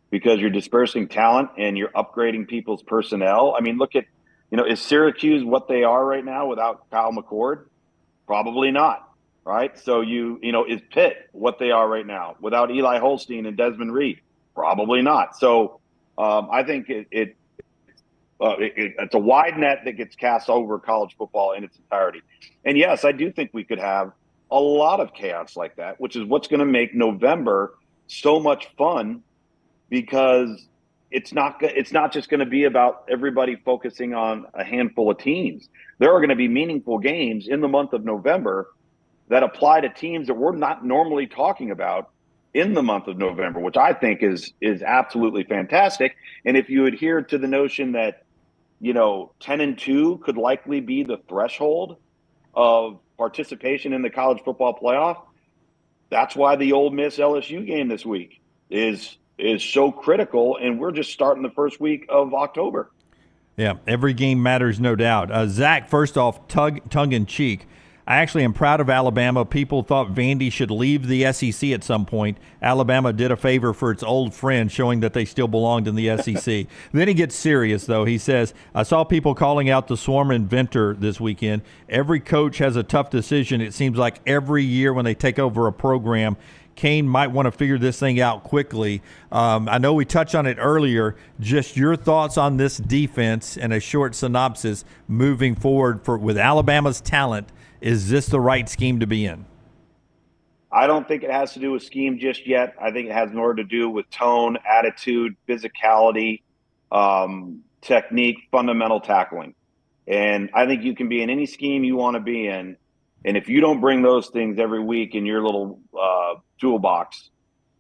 because you're dispersing talent and you're upgrading people's personnel. I mean, look at, is Syracuse what they are right now without Kyle McCord? Probably not, right? So is Pitt what they are right now without Eli Holstein and Desmond Reed? Probably not. So I think it's a wide net that gets cast over college football in its entirety. And yes, I do think we could have a lot of chaos like that, which is what's going to make November so much fun, because it's not just going to be about everybody focusing on a handful of teams. There are going to be meaningful games in the month of November that apply to teams that we're not normally talking about in the month of November, which I think is absolutely fantastic. And if you adhere to the notion that 10-2 could likely be the threshold of participation in the college football playoff, that's why the Ole Miss LSU game this week is so critical, and we're just starting the first week of October. Yeah, every game matters, no doubt. Zach, first off, tongue in cheek, I actually am proud of Alabama. People thought Vandy should leave the SEC at some point. Alabama did a favor for its old friend, showing that they still belonged in the SEC. Then he gets serious, though. He says, I saw people calling out the Swarm inventor this weekend. Every coach has a tough decision. It seems like every year when they take over a program, Kane might want to figure this thing out quickly. I know we touched on it earlier. Just your thoughts on this defense and a short synopsis moving forward with Alabama's talent. Is this the right scheme to be in? I don't think it has to do with scheme just yet. I think it has more to do with tone, attitude, physicality, technique, fundamental tackling. And I think you can be in any scheme you want to be in. And if you don't bring those things every week in your little toolbox,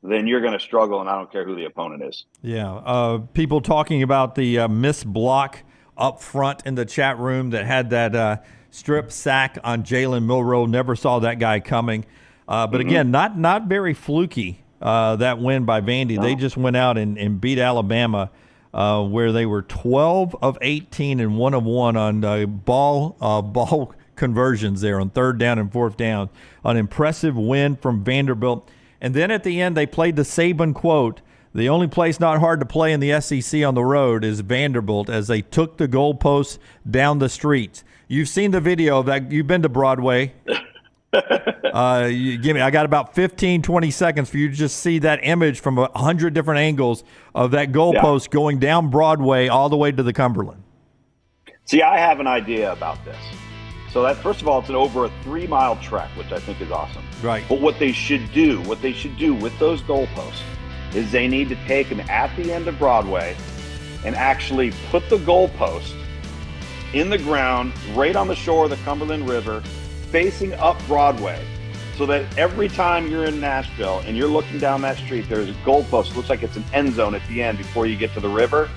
then you're going to struggle, and I don't care who the opponent is. Yeah. People talking about the missed block up front in the chat room that had that strip sack on Jalen Milroe. Never saw that guy coming. But again, not very fluky, that win by Vandy. No. They just went out and beat Alabama, where they were 12 of 18 and 1 of 1 on ball conversions there on third down and fourth down. An impressive win from Vanderbilt. And then at the end, they played the Saban quote, the only place not hard to play in the SEC on the road is Vanderbilt, as they took the goalposts down the streets. You've seen the video of that. You've been to Broadway. I got about 15, 20 seconds for you to just see that image from 100 different angles of that goalpost going down Broadway all the way to the Cumberland. See, I have an idea about this. So that, first of all, it's over a 3-mile trek, which I think is awesome. Right. But what they should do with those goalposts is they need to take them at the end of Broadway and actually put the goalpost in the ground, right on the shore of the Cumberland River, facing up Broadway, so that every time you're in Nashville and you're looking down that street, there's a goalpost. It looks like it's an end zone at the end before you get to the river.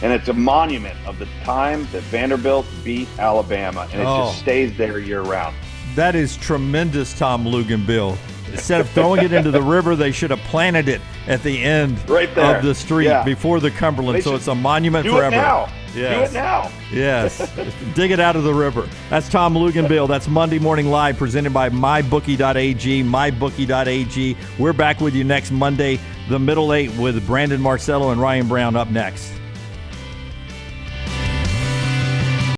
And it's a monument of the time that Vanderbilt beat Alabama. And it just stays there year round. That is tremendous, Tom Luginbill. Instead of throwing it into the river, they should have planted it at the end right there of the street before the Cumberland. So it's a monument do forever. It now. Yes. Do it now. Yes. Dig it out of the river. That's Tom Luginbill. That's Monday Morning Live, presented by MyBookie.ag. MyBookie.ag. We're back with you next Monday, the Middle 8, with Brandon Marcello and Ryan Brown up next.